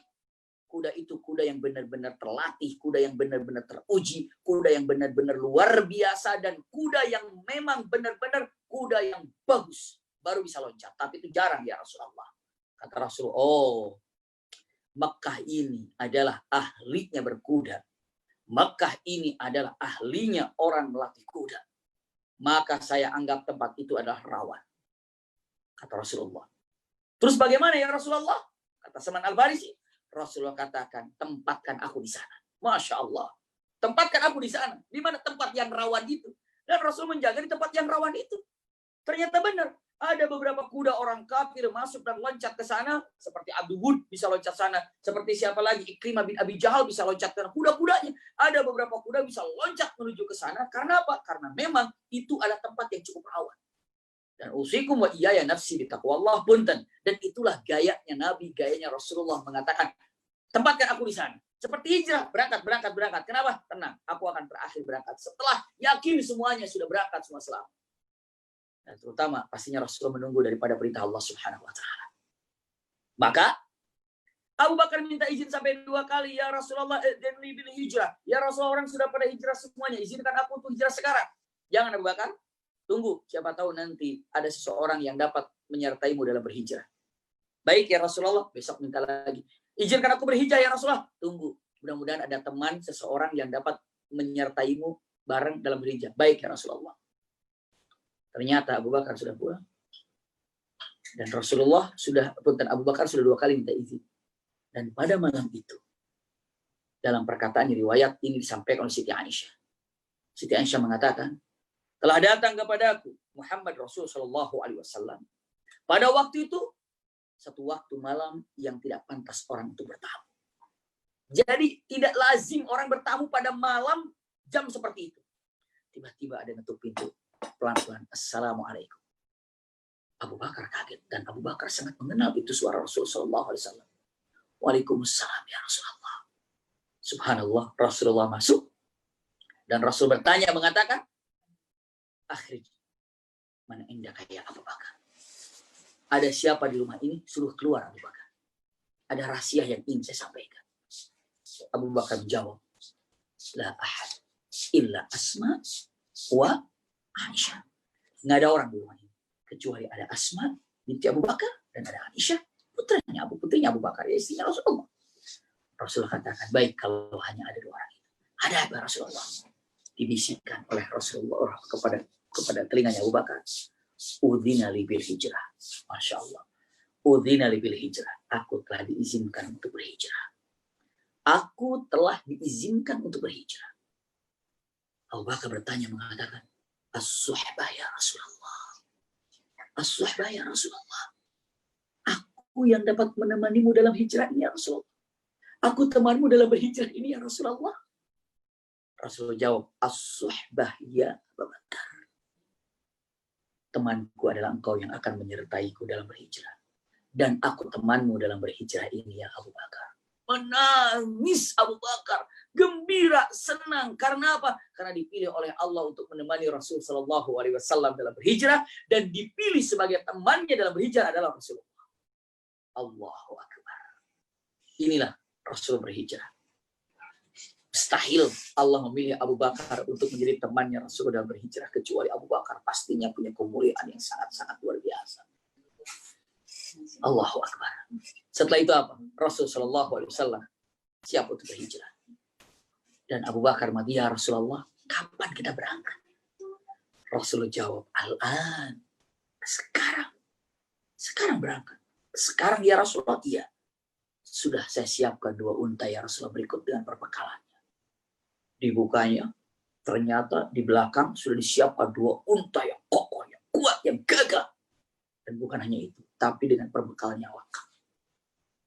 kuda itu kuda yang benar-benar terlatih, kuda yang benar-benar teruji, kuda yang benar-benar luar biasa, dan kuda yang memang benar-benar kuda yang bagus. Baru bisa loncat. Tapi itu jarang ya Rasulullah. Kata Rasulullah, oh, Mekah ini adalah ahlinya berkuda. Mekah ini adalah ahlinya orang melatih kuda. Maka saya anggap tempat itu adalah rawan. Kata Rasulullah. Terus bagaimana ya Rasulullah? Kata Salman Al-Farisi. Rasulullah katakan, tempatkan aku di sana. Masya Allah. Tempatkan aku di sana. Di mana tempat yang rawan itu? Dan Rasul menjaga di tempat yang rawan itu. Ternyata benar. Ada beberapa kuda orang kafir masuk dan loncat ke sana. Seperti Abdul Wud bisa loncat sana. Seperti siapa lagi? Ikrimah bin Abi Jahal bisa loncat ke sana. Kuda-kudanya. Ada beberapa kuda bisa loncat menuju ke sana. Karena apa? Karena memang itu adalah tempat yang cukup rawan. Dan usikum wa iyaya nafsi bitaqwallah punten. Dan itulah gayanya Nabi, gayanya Rasulullah mengatakan, tempatkan aku di sana. Seperti hijrah, berangkat. Kenapa? Tenang, aku akan berakhir berangkat. Setelah yakin semuanya sudah berangkat semua selamat. Dan terutama pastinya Rasulullah menunggu daripada perintah Allah Subhanahu wa taala. Maka Abu Bakar minta izin sampai 2 kali, ya Rasulullah, idzni bil hijrah. Ya Rasulullah, orang sudah pada hijrah semuanya, izinkan aku untuk hijrah sekarang. Jangan Abu Bakar, tunggu, siapa tahu nanti ada seseorang yang dapat menyertaimu dalam berhijrah. Baik ya Rasulullah, besok minta lagi. Izinkan aku berhijrah ya Rasulullah. Tunggu, mudah-mudahan ada teman seseorang yang dapat menyertaimu bareng dalam berhijrah. Baik ya Rasulullah. Ternyata Abu Bakar sudah pulang. Dan Rasulullah dan Abu Bakar sudah 2 kali minta izin. Dan pada malam itu, dalam perkataan riwayat ini disampaikan oleh Siti Aisyah. Siti Aisyah mengatakan, telah datang kepadaku Muhammad Rasul Shallallahu Alaihi Wasallam. Pada waktu itu, satu waktu malam yang tidak pantas orang itu bertamu. Jadi tidak lazim orang bertamu pada malam jam seperti itu. Tiba-tiba ada ngetuk pintu. Pelan-pelan, Assalamualaikum. Abu Bakar kaget, dan Abu Bakar sangat mengenal itu suara Rasul Sallallahu Alaihi Wasallam. Waalaikumsalam ya Rasulullah. Subhanallah, Rasulullah masuk, dan Rasul bertanya mengatakan, akhrij, mana indah kayak Abu Bakar. Ada siapa di rumah ini? Suruh keluar Abu Bakar. Ada rahasia yang ingin saya sampaikan. Abu Bakar menjawab, la ahad illa Asma wa Aisyah. Nggak ada orang di rumah ini kecuali ada Asma binti Abu Bakar dan ada Aisyah putrinya Abu Bakar, ya istrinya Rasulullah. Rasul katakan, baik kalau hanya ada 2 orang itu. Ada apa Rasulullah? Dibisikkan oleh Rasulullah kepada telinganya Abu Bakar. Udzina li bil hijrah. Masya Allah. Udzina li bil hijrah. Aku telah diizinkan untuk berhijrah. Aku telah diizinkan untuk berhijrah. Abu Bakar bertanya mengatakan, As-suhbah ya Rasulullah. As-suhbah ya Rasulullah. Aku yang dapat menemanimu dalam hijrah ini ya Rasulullah. Aku temanmu dalam berhijrah ini ya Rasulullah. Rasul jawab, As-suhbah ya Abu Bakar. Temanku adalah engkau yang akan menyertaiku dalam berhijrah. Dan aku temanmu dalam berhijrah ini ya Abu Bakar. Menangis Abu Bakar, gembira, senang. Karena apa? Karena dipilih oleh Allah untuk menemani Rasul Shallallahu Alaihi Wasallam dalam berhijrah, dan dipilih sebagai temannya dalam berhijrah adalah Rasulullah. Allahu Akbar. Inilah Rasul berhijrah. Mustahil Allah memilih Abu Bakar untuk menjadi temannya Rasul dalam berhijrah, kecuali Abu Bakar pastinya punya kemuliaan yang sangat-sangat luar biasa. Allahu Akbar. Setelah itu apa? Rasul Shallallahu Alaihi Wasallam siap untuk berhijrah. Dan Abu Bakar, ya Rasulullah, kapan kita berangkat? Rasul jawab, Al-an. Sekarang berangkat. Sekarang ya Rasulullah, iya. Sudah saya siapkan 2 unta ya Rasulullah, berikut dengan perbekalannya. Dibukanya, ternyata di belakang sudah disiapkan 2 unta yang kokoh, yang kuat, yang gagah. Dan bukan hanya itu, tapi dengan perbekalan yang lengkap.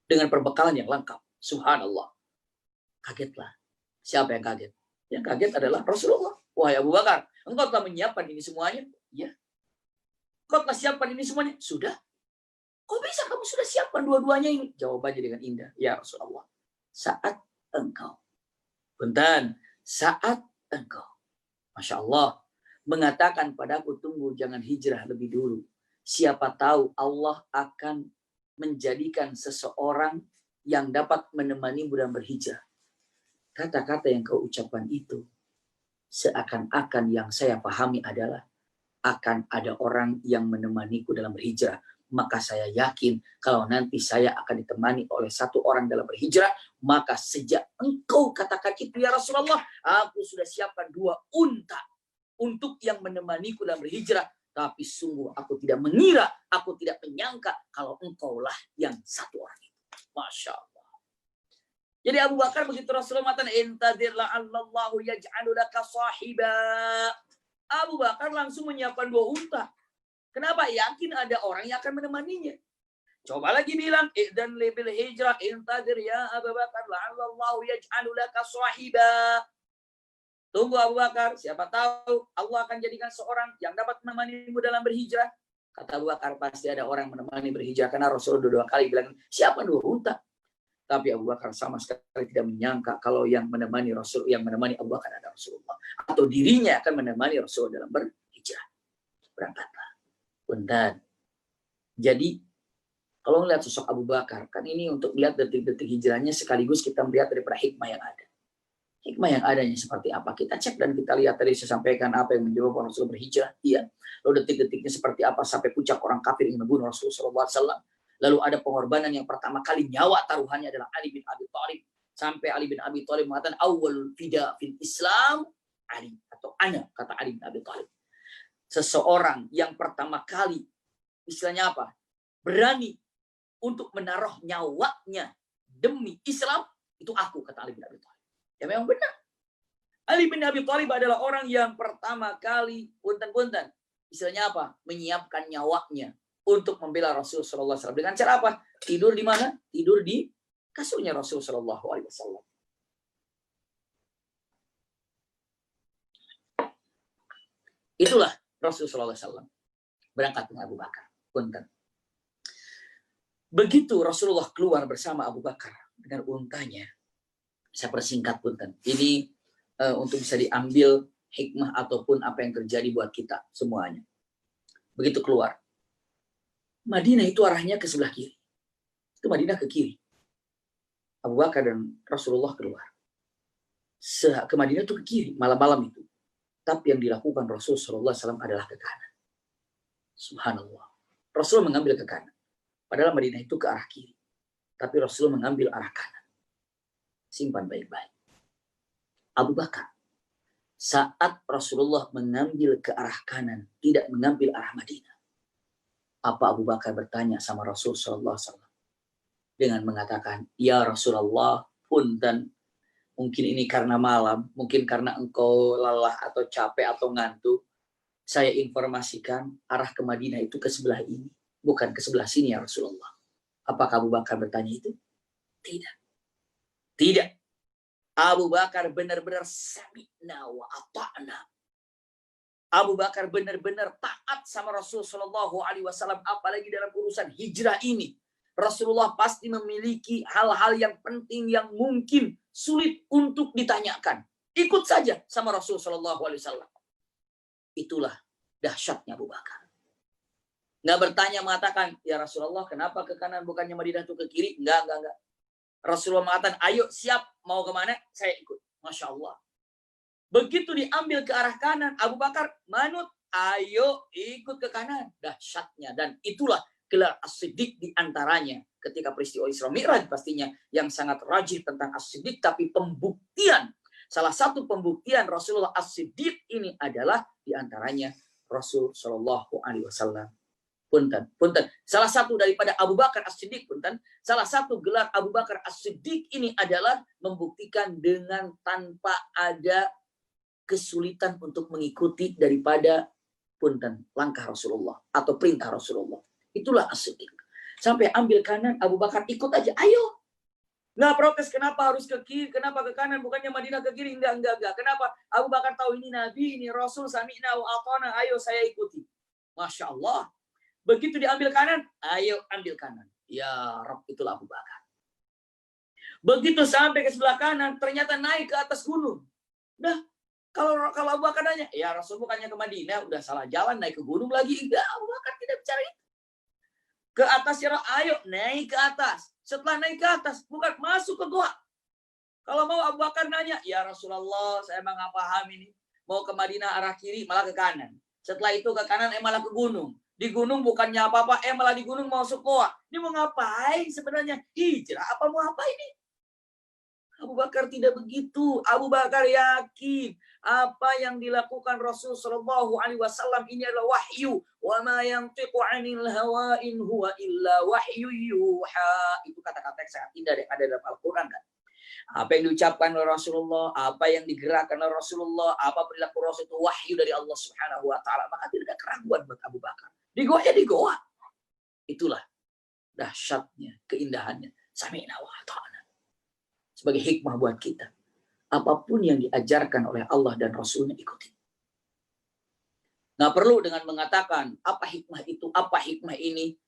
Dengan perbekalan yang lengkap. Subhanallah. Kagetlah. Siapa yang kaget? Yang kaget adalah Rasulullah. Wahai Abu Bakar, engkau telah menyiapkan ini semuanya? Ya. Engkau telah siapkan ini semuanya? Sudah. Kok bisa kamu sudah siapkan 2-duanya ini? Jawabannya dengan indah. Ya Rasulullah. Saat engkau. Punten. Saat engkau. Masya Allah. Mengatakan padaku, tunggu, jangan hijrah lebih dulu. Siapa tahu Allah akan menjadikan seseorang yang dapat menemani dalam berhijrah. Kata-kata yang kau ucapkan itu seakan-akan yang saya pahami adalah akan ada orang yang menemaniku dalam berhijrah. Maka saya yakin kalau nanti saya akan ditemani oleh 1 orang dalam berhijrah, maka sejak engkau katakan itu ya Rasulullah, aku sudah siapkan 2 unta untuk yang menemaniku dalam berhijrah. Tapi sungguh aku tidak mengira, aku tidak menyangka kalau engkaulah yang 1 orang itu. Masya Allah. Jadi Abu Bakar begitu Rasulullah mengatakan, intadir la'allallahu yaj'alu laka sahiba. Abu Bakar langsung menyiapkan 2 unta. Kenapa? Yakin ada orang yang akan menemaninya. Coba lagi bilang, idzan li bil hijrah, intadir ya Abu Bakar la'allallahu yaj'alu laka sahiba. Tunggu Abu Bakar, siapa tahu Allah akan jadikan seorang yang dapat menemanimu dalam berhijrah. Kata Abu Bakar, pasti ada orang menemani berhijrah, karena Rasulullah 2 kali bilang, siapa 2 unta? Tapi Abu Bakar sama sekali tidak menyangka kalau yang menemani Rasul, yang menemani Abu Bakar adalah Rasulullah. Atau dirinya akan menemani Rasul dalam berhijrah. Berangkatlah. Punten. Jadi, kalau melihat sosok Abu Bakar, kan ini untuk melihat detik-detik hijrahnya, sekaligus kita melihat daripada hikmah yang ada. Hikmah yang adanya seperti apa? Kita cek dan kita lihat, tadi saya sampaikan apa yang menyebabkan Rasul berhijrah. Iya. Lalu detik-detiknya seperti apa sampai puncak orang kafir yang membunuh Rasulullah SAW. Lalu ada pengorbanan yang pertama kali nyawa taruhannya adalah Ali bin Abi Thalib. Sampai Ali bin Abi Thalib mengatakan awal fida fil Islam Ali, atau ana, kata Ali bin Abi Thalib. Seseorang yang pertama kali, istilahnya apa? Berani untuk menaruh nyawanya demi Islam, itu aku, kata Ali bin Abi Thalib. Ya memang benar. Ali bin Abi Thalib adalah orang yang pertama kali, punten-punten, istilahnya apa? Menyiapkan nyawanya untuk membela Rasul sallallahu alaihi wasallam. Dengan cara apa? Tidur di mana? Tidur di kasurnya Rasul sallallahu alaihi wasallam. Itulah Rasul sallallahu alaihi wasallam berangkat dengan Abu Bakar. Punten. Begitu Rasulullah keluar bersama Abu Bakar dengan untanya. Saya persingkat punten. Ini untuk bisa diambil hikmah ataupun apa yang terjadi buat kita semuanya. Begitu keluar, Madinah itu arahnya ke sebelah kiri. Itu Madinah ke kiri. Abu Bakar dan Rasulullah keluar. Ke Madinah itu ke kiri, malam-malam itu. Tapi yang dilakukan Rasul sallallahu alaihi wasallam adalah ke kanan. Subhanallah. Rasul mengambil ke kanan. Padahal Madinah itu ke arah kiri. Tapi Rasul mengambil arah kanan. Simpan baik-baik. Abu Bakar, saat Rasulullah mengambil ke arah kanan, tidak mengambil arah Madinah. Apa Abu Bakar bertanya sama Rasul Sallallahu Alaihi Wasallam dengan mengatakan, ya Rasulullah, punten, mungkin ini karena malam, mungkin karena engkau lelah atau capek atau ngantuk, saya informasikan arah ke Madinah itu ke sebelah ini, bukan ke sebelah sini ya Rasulullah. Apakah Abu Bakar bertanya itu? Tidak. Tidak. Abu Bakar benar-benar sami'na wa ata'na. Abu Bakar benar-benar taat sama Rasul Shallallahu Alaihi Wasallam, apalagi dalam urusan hijrah ini. Rasulullah pasti memiliki hal-hal yang penting yang mungkin sulit untuk ditanyakan. Ikut saja sama Rasul Shallallahu Alaihi Wasallam. Itulah dahsyatnya Abu Bakar. Nggak bertanya mengatakan, ya Rasulullah kenapa ke kanan bukannya Madinah itu ke kiri? Enggak. Rasulullah mengatakan, ayo siap mau kemana? Saya ikut. Masya Allah. Begitu diambil ke arah kanan, Abu Bakar manut, ayo ikut ke kanan. Dahsyatnya. Dan itulah gelar As-Siddiq diantaranya. Ketika peristiwa Isra Mi'raj pastinya yang sangat rajih tentang As-Siddiq. Tapi pembuktian, salah satu pembuktian Rasulullah As-Siddiq ini adalah diantaranya Rasul Shallallahu Alaihi Wasallam. Punten. Salah satu daripada Abu Bakar As-Siddiq, salah satu gelar Abu Bakar As-Siddiq ini adalah membuktikan dengan tanpa ada kesulitan untuk mengikuti daripada langkah Rasulullah atau perintah Rasulullah. Itulah As-Siddiq. Sampai ambil kanan, Abu Bakar ikut aja. Ayo. Nggak protes kenapa harus ke kiri, kenapa ke kanan, bukannya Madinah ke kiri. Enggak. Kenapa? Abu Bakar tahu ini Nabi, ini Rasul, sami'na wa ata'na, ayo saya ikuti. Masya Allah. Begitu diambil kanan, ayo ambil kanan. Ya Rabb, itulah Abu Bakar. Begitu sampai ke sebelah kanan, ternyata naik ke atas gunung. Dah. Kalau Abu Bakar nanya, ya Rasul bukannya ke Madinah, udah salah jalan, naik ke gunung lagi. Enggak, Abu Bakar tidak bicara itu. Ke atas ya, ayo naik ke atas. Setelah naik ke atas, bukan masuk ke gua. Kalau mau Abu Bakar nanya, ya Rasulullah, saya emang nggak paham ini. Mau ke Madinah arah kiri, malah ke kanan. Setelah itu ke kanan, malah ke gunung. Di gunung bukannya apa-apa, malah di gunung mau masuk gua. Ini mau ngapain sebenarnya? Hijrah apa mau apa ini? Abu Bakar tidak begitu. Abu Bakar yakin apa yang dilakukan Rasul Shallallahu Alaihi Wasallam ini adalah wahyu. Wa ma yantiqu 'anil hawa in huwa illa wahyu yuha. Itu kata-kata yang sangat indah yang ada dalam Al-Quran. Kan? Apa yang diucapkan oleh Rasulullah, apa yang digerakkan oleh Rasulullah, apa perilaku Rasul itu wahyu dari Allah Subhanahu Wa Taala. Maka tidak ada keraguan buat Abu Bakar. Di goa ya di goa. Itulah dahsyatnya, keindahannya. Sami'na wa ata'na. Sebagai hikmah buat kita. Apapun yang diajarkan oleh Allah dan Rasulnya ikuti. Nggak perlu dengan mengatakan apa hikmah itu, apa hikmah ini.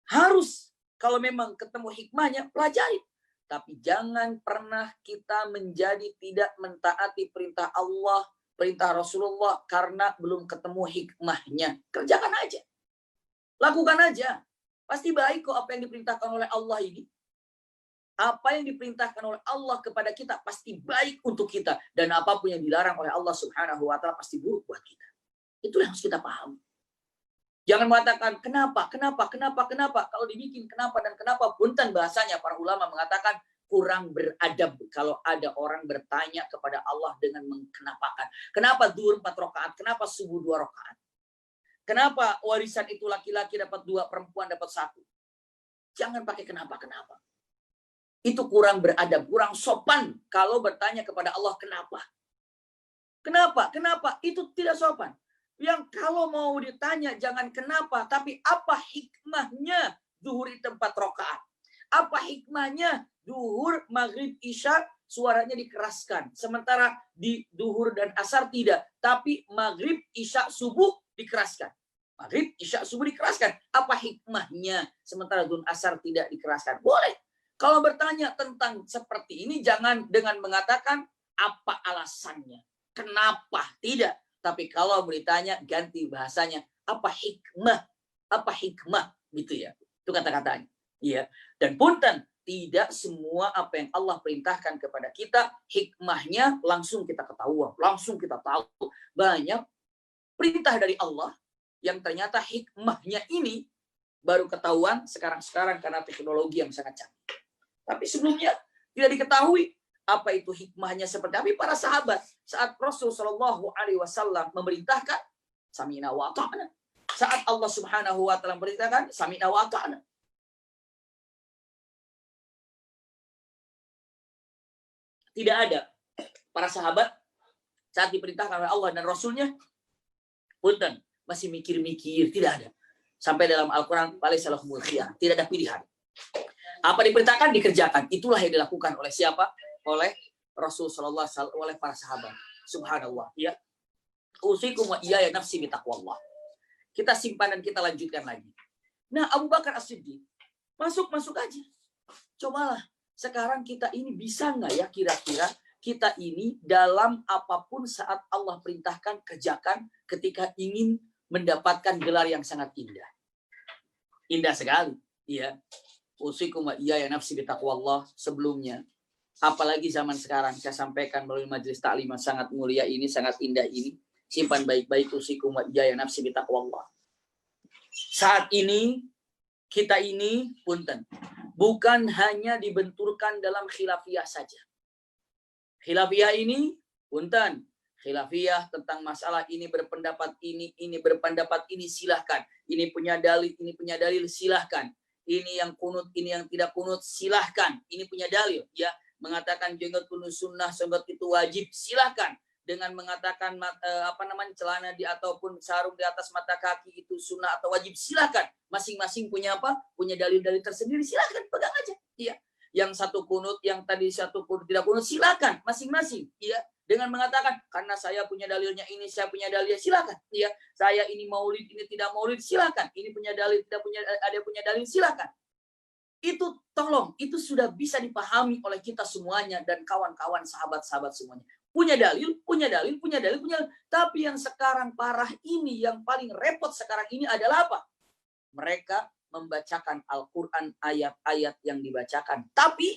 Harus kalau memang ketemu hikmahnya, pelajari. Tapi jangan pernah kita menjadi tidak mentaati perintah Allah, perintah Rasulullah karena belum ketemu hikmahnya. Kerjakan aja. Lakukan aja. Pasti baik kok apa yang diperintahkan oleh Allah ini. Apa yang diperintahkan oleh Allah kepada kita pasti baik untuk kita. Dan apapun yang dilarang oleh Allah Subhanahu Wa Taala pasti buruk buat kita. Itu yang harus kita pahami. Jangan mengatakan kenapa. Kalau dibikin kenapa dan kenapa. Punten bahasanya para ulama mengatakan kurang beradab. Kalau ada orang bertanya kepada Allah dengan mengkenapakan. Kenapa zuhur 4 rakaat? Kenapa subuh 2 rakaat? Kenapa warisan itu laki-laki dapat 2, perempuan dapat 1? Jangan pakai kenapa. Itu kurang beradab, kurang sopan kalau bertanya kepada Allah kenapa. Kenapa? Itu tidak sopan. Yang kalau mau ditanya jangan kenapa, tapi apa hikmahnya zuhur itu 4 rakaat? Apa hikmahnya zuhur, maghrib, isya suaranya dikeraskan. Sementara di zuhur dan asar tidak. Tapi maghrib, isya, subuh dikeraskan. Maghrib, isya, subuh dikeraskan. Apa hikmahnya? Sementara zuhur, asar tidak dikeraskan. Boleh. Kalau bertanya tentang seperti ini, jangan dengan mengatakan apa alasannya. Kenapa? Tidak. Tapi kalau bertanya, ganti bahasanya. Apa hikmah? Apa hikmah? Gitu ya. Itu kata-katanya. Iya. Dan punten, tidak semua apa yang Allah perintahkan kepada kita, hikmahnya langsung kita ketahuan. Langsung kita tahu. Banyak perintah dari Allah yang ternyata hikmahnya ini baru ketahuan sekarang-sekarang karena teknologi yang sangat canggih. Tapi sebelumnya tidak diketahui. Apa itu hikmahnya seperti apa? Para sahabat saat Rasul Shallallahu Alaihi Wasallam memerintahkan, sami'na wa ata'na. Saat Allah Subhanahu Wa Taala memerintahkan, sami'na wa ata'na. Tidak ada para sahabat saat diperintahkan oleh Allah dan Rasulnya, punten, masih mikir-mikir, tidak ada. Sampai dalam Al-Quran, tidak ada pilihan. Apa diperintahkan, dikerjakan. Itulah yang dilakukan oleh siapa? Oleh Rasul Sallallahu Alaihi Wasallam, oleh para sahabat. Subhanallah. Ya. Usikum wa iyaya nafsi bitaqwallah. Kita simpan dan kita lanjutkan lagi. Nah, Abu Bakar As-Siddiq masuk aja. Cobalah. Sekarang kita ini bisa nggak ya kira-kira kita ini dalam apapun saat Allah perintahkan kerjakan ketika ingin mendapatkan gelar yang sangat indah. Indah sekali. Ya. Usikum wa iyaya nafsi bitaqwallah. Sebelumnya, apalagi zaman sekarang, saya sampaikan melalui majelis taklim sangat mulia ini, sangat indah ini. Simpan baik-baik usikum wa iyaya nafsi bitaqwallah. Saat ini, kita ini, punten, bukan hanya dibenturkan dalam khilafiyah saja. Khilafiyah ini, punten, khilafiyah tentang masalah ini berpendapat ini berpendapat ini, silahkan. Ini punya dalil, silahkan. Ini yang kunut, ini yang tidak kunut, silahkan. Ini punya dalil, ya. Mengatakan jenggot kunut sunnah, jenggot itu wajib, silahkan. Dengan mengatakan celana di ataupun sarung di atas mata kaki itu sunnah atau wajib, silahkan. Masing-masing punya apa? Punya dalil-dalil tersendiri, silahkan, pegang aja. Iya. Yang satu kunut, yang tadi satu kunut tidak kunut, silahkan. Masing-masing, iya. Dengan mengatakan, karena saya punya dalilnya ini, saya punya dalilnya, silakan. Ya, saya ini maulid, ini tidak maulid, silakan. Ini punya dalil, tidak punya, ada punya dalil, silakan. Itu tolong, itu sudah bisa dipahami oleh kita semuanya dan kawan-kawan, sahabat-sahabat semuanya. Punya dalil. Tapi yang sekarang parah ini, yang paling repot sekarang ini adalah apa? Mereka membacakan Al-Quran, ayat-ayat yang dibacakan. Tapi,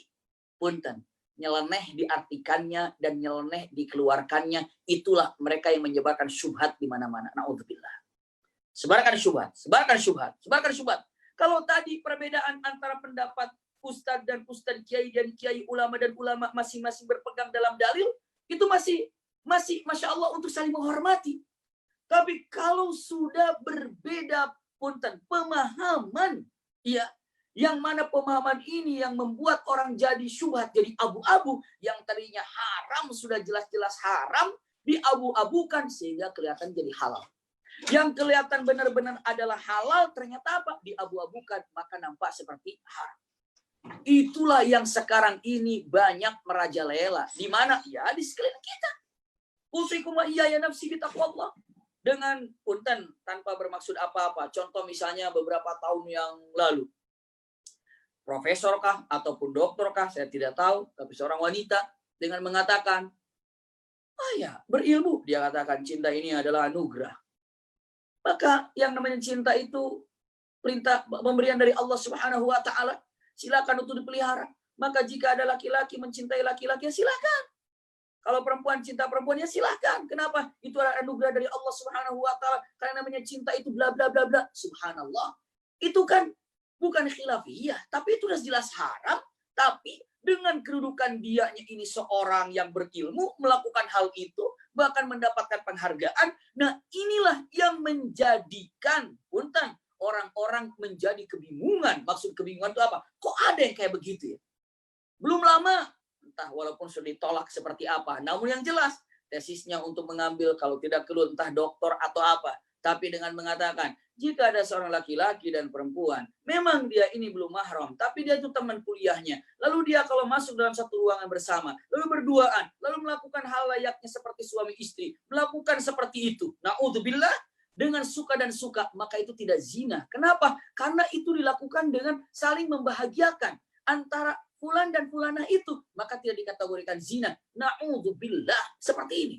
punten, nyeleneh diartikannya dan nyeleneh dikeluarkannya, itulah mereka yang menyebarkan syubhat di mana-mana. Na'udzubillah. Sebarkan syubhat. Kalau tadi perbedaan antara pendapat ustadz dan ustadz, kiai dan kiai, ulama dan ulama masing-masing berpegang dalam dalil, itu masih Masya Allah untuk saling menghormati. Tapi kalau sudah berbeda punten pemahaman, ya, yang mana pemahaman ini yang membuat orang jadi syubhat, jadi abu-abu, yang tadinya haram sudah jelas-jelas haram, diabu-abukan sehingga kelihatan jadi halal. Yang kelihatan benar-benar adalah halal, ternyata apa? Diabu-abukan, maka nampak seperti haram. Itulah yang sekarang ini banyak merajalela. Di mana? Ya, di sekeliling kita. Usikum wa iyaya nafsi bitaqwallah. Dengan punten, tanpa bermaksud apa-apa. Contoh misalnya beberapa tahun yang lalu, profesorkah ataupun doktorkah, saya tidak tahu, tapi seorang wanita dengan mengatakan, berilmu, dia katakan cinta ini adalah anugerah. Maka yang namanya cinta itu perintah pemberian dari Allah Subhanahu wa Ta'ala, silakan untuk dipelihara. Maka jika ada laki-laki mencintai laki-laki, ya silakan. Kalau perempuan cinta perempuan, ya silakan. Kenapa? Itu adalah anugerah dari Allah Subhanahu wa Ta'ala. Karena namanya cinta itu bla bla bla bla. Subhanallah. Itu kan bukan khilafiyah, tapi itu sudah jelas haram. Tapi dengan kedudukan dianya ini seorang yang berilmu melakukan hal itu, bahkan mendapatkan penghargaan. Nah, inilah yang menjadikan punten orang-orang menjadi kebingungan. Maksud kebingungan itu apa? Kok ada yang kayak begitu ya? Belum lama, entah walaupun sudah ditolak seperti apa, namun yang jelas tesisnya untuk mengambil, kalau tidak keluar entah doktor atau apa, tapi dengan mengatakan jika ada seorang laki-laki dan perempuan, memang dia ini belum mahram, tapi dia itu teman kuliahnya, lalu dia kalau masuk dalam satu ruangan bersama, lalu berduaan, lalu melakukan hal layaknya seperti suami istri, melakukan seperti itu, na'udzubillah, dengan suka dan suka, maka itu tidak zina. Kenapa? Karena itu dilakukan dengan saling membahagiakan antara fulan dan fulanah itu, maka tidak dikategorikan zina. Na'udzubillah, seperti ini.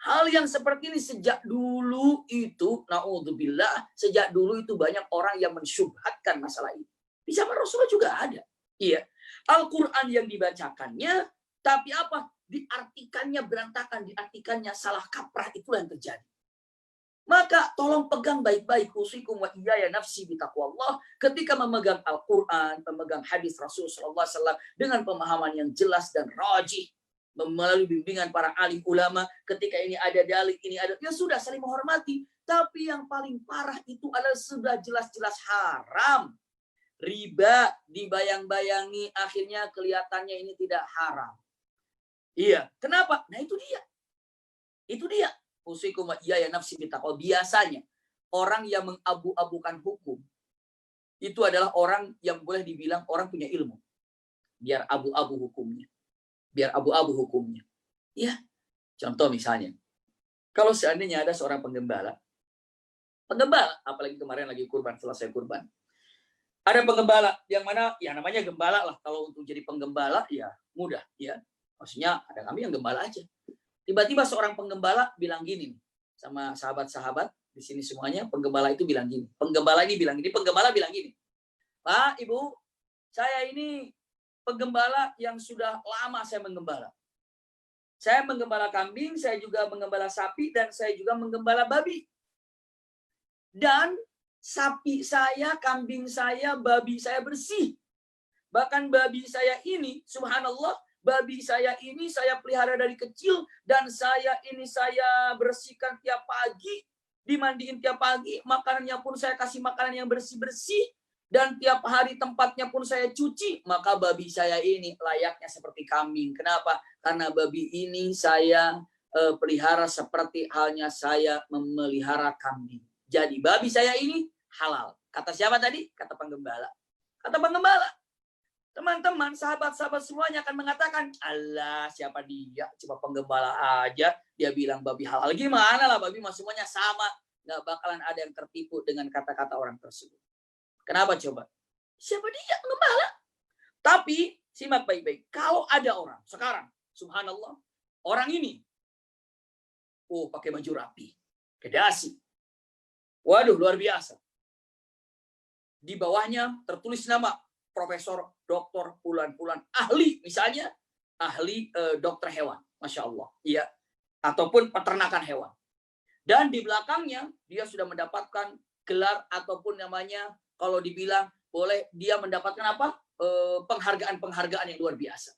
Hal yang seperti ini sejak dulu itu, na'udzubillah, sejak dulu itu banyak orang yang mensyubhatkan masalah ini. Di zaman Rasulullah juga ada. Iya. Al-Quran yang dibacakannya, tapi apa? Diartikannya berantakan, diartikannya salah kaprah, itulah yang terjadi. Maka tolong pegang baik-baik usikum wa iyaya nafsi bitaqwallah ketika memegang Al-Qur'an, memegang hadis Rasulullah SAW dengan pemahaman yang jelas dan rajih melalui bimbingan para alim ulama. Ketika ini ada dalil, ini ada, ya sudah saling menghormati. Tapi yang paling parah itu adalah sudah jelas-jelas haram. Riba dibayang-bayangi, akhirnya kelihatannya ini tidak haram. Iya, kenapa? Nah itu dia. Itu dia. Usikum wa iyaya nafsi bitaqwa. Biasanya orang yang mengabu-abukan hukum itu adalah orang yang boleh dibilang orang punya ilmu. Biar abu-abu hukumnya. Biar abu-abu hukumnya. Ya, contoh misalnya. Kalau seandainya ada seorang penggembala, apalagi kemarin lagi kurban, selesai kurban. Ada penggembala yang mana ya namanya gembala lah. Kalau untuk jadi penggembala ya mudah ya. Maksudnya ada kami yang gembala aja. Tiba-tiba seorang penggembala bilang gini sama sahabat-sahabat di sini semuanya, penggembala itu bilang gini. Penggembala ini bilang gini, penggembala bilang gini. Pak, Ibu, saya ini penggembala yang sudah lama saya menggembala. Saya menggembala kambing, saya juga menggembala sapi, dan saya juga menggembala babi. Dan sapi saya, kambing saya, babi saya bersih. Bahkan babi saya ini, subhanallah, babi saya ini saya pelihara dari kecil dan saya bersihkan tiap pagi, dimandiin tiap pagi, makanannya pun saya kasih makanan yang bersih-bersih dan tiap hari tempatnya pun saya cuci, maka babi saya ini layaknya seperti kambing. Kenapa? Karena babi ini saya pelihara seperti halnya saya memelihara kambing. Jadi babi saya ini halal. Kata siapa tadi? Kata penggembala. Kata penggembala. Teman-teman, sahabat-sahabat semuanya akan mengatakan, Allah, siapa dia? Cuma penggembala aja, dia bilang babi halal. Gimana lah, babi mah semuanya sama. Nggak bakalan ada yang tertipu dengan kata-kata orang tersebut. Kenapa coba? Siapa dia penggembala? Tapi, simak baik-baik. Kalau ada orang, sekarang, subhanallah, orang ini, pakai baju rapi, kedasi. Waduh, luar biasa. Di bawahnya tertulis nama, Profesor Doktor Pulan-Pulan, ahli misalnya, ahli dokter hewan, masya Allah, iya, ataupun peternakan hewan. Dan di belakangnya dia sudah mendapatkan gelar ataupun namanya, kalau dibilang boleh dia mendapatkan apa? Penghargaan-penghargaan yang luar biasa.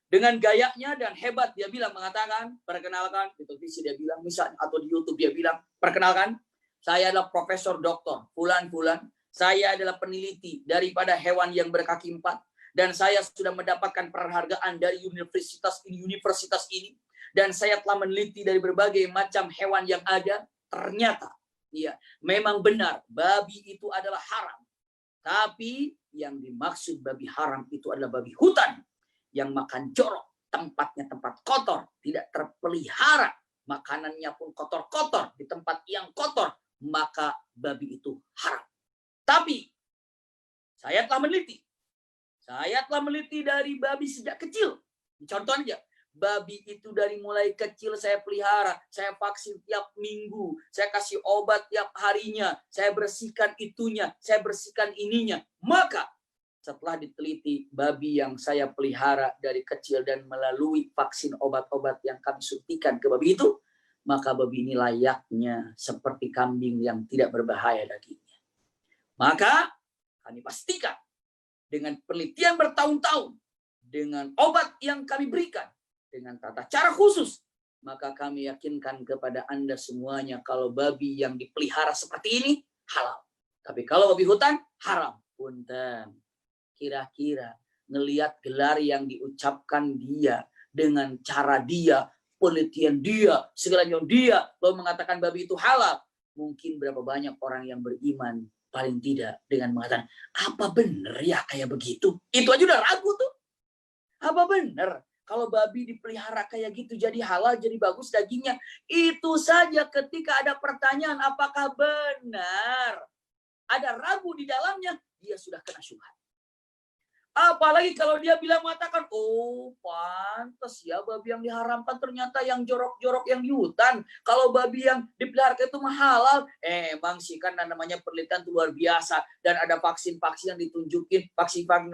Dengan gayanya dan hebat dia bilang mengatakan, perkenalkan, di televisi dia bilang misalnya atau di YouTube dia bilang, perkenalkan, saya adalah Profesor Doktor Pulan-Pulan. Saya adalah peneliti daripada hewan yang berkaki 4 dan saya sudah mendapatkan penghargaan dari universitas ini dan saya telah meneliti dari berbagai macam hewan yang ada. Ternyata ya, memang benar babi itu adalah haram. Tapi yang dimaksud babi haram itu adalah babi hutan yang makan jorok, tempatnya tempat kotor, tidak terpelihara, makanannya pun kotor-kotor di tempat yang kotor, maka babi itu haram. Tapi saya telah meneliti. Saya telah meneliti dari babi sejak kecil. Contoh aja, babi itu dari mulai kecil saya pelihara, saya vaksin tiap minggu, saya kasih obat tiap harinya, saya bersihkan itunya, saya bersihkan ininya. Maka setelah diteliti babi yang saya pelihara dari kecil dan melalui vaksin obat-obat yang kami suntikan ke babi itu, maka babi ini layaknya seperti kambing yang tidak berbahaya dagingnya. Maka kami pastikan dengan penelitian bertahun-tahun, dengan obat yang kami berikan, dengan tata cara khusus, maka kami yakinkan kepada Anda semuanya kalau babi yang dipelihara seperti ini halal. Tapi kalau babi hutan haram. Punten. Kira-kira ngelihat gelar yang diucapkan dia, dengan cara dia, penelitian dia, segalanya dia, lalu mengatakan babi itu halal. Mungkin berapa banyak orang yang beriman paling tidak dengan mengatakan, apa benar ya kayak begitu? Itu aja udah ragu tuh. Apa benar kalau babi dipelihara kayak gitu jadi halal, jadi bagus dagingnya? Itu saja ketika ada pertanyaan apakah benar, ada ragu di dalamnya, dia sudah kena syubhat. Apalagi kalau dia bilang mengatakan, oh pantas ya babi yang diharamkan ternyata yang jorok-jorok yang di hutan. Kalau babi yang dipelihara itu halal. Emang sih kan namanya penelitian itu luar biasa. Dan ada vaksin-vaksin yang ditunjukin, vaksin-vaksin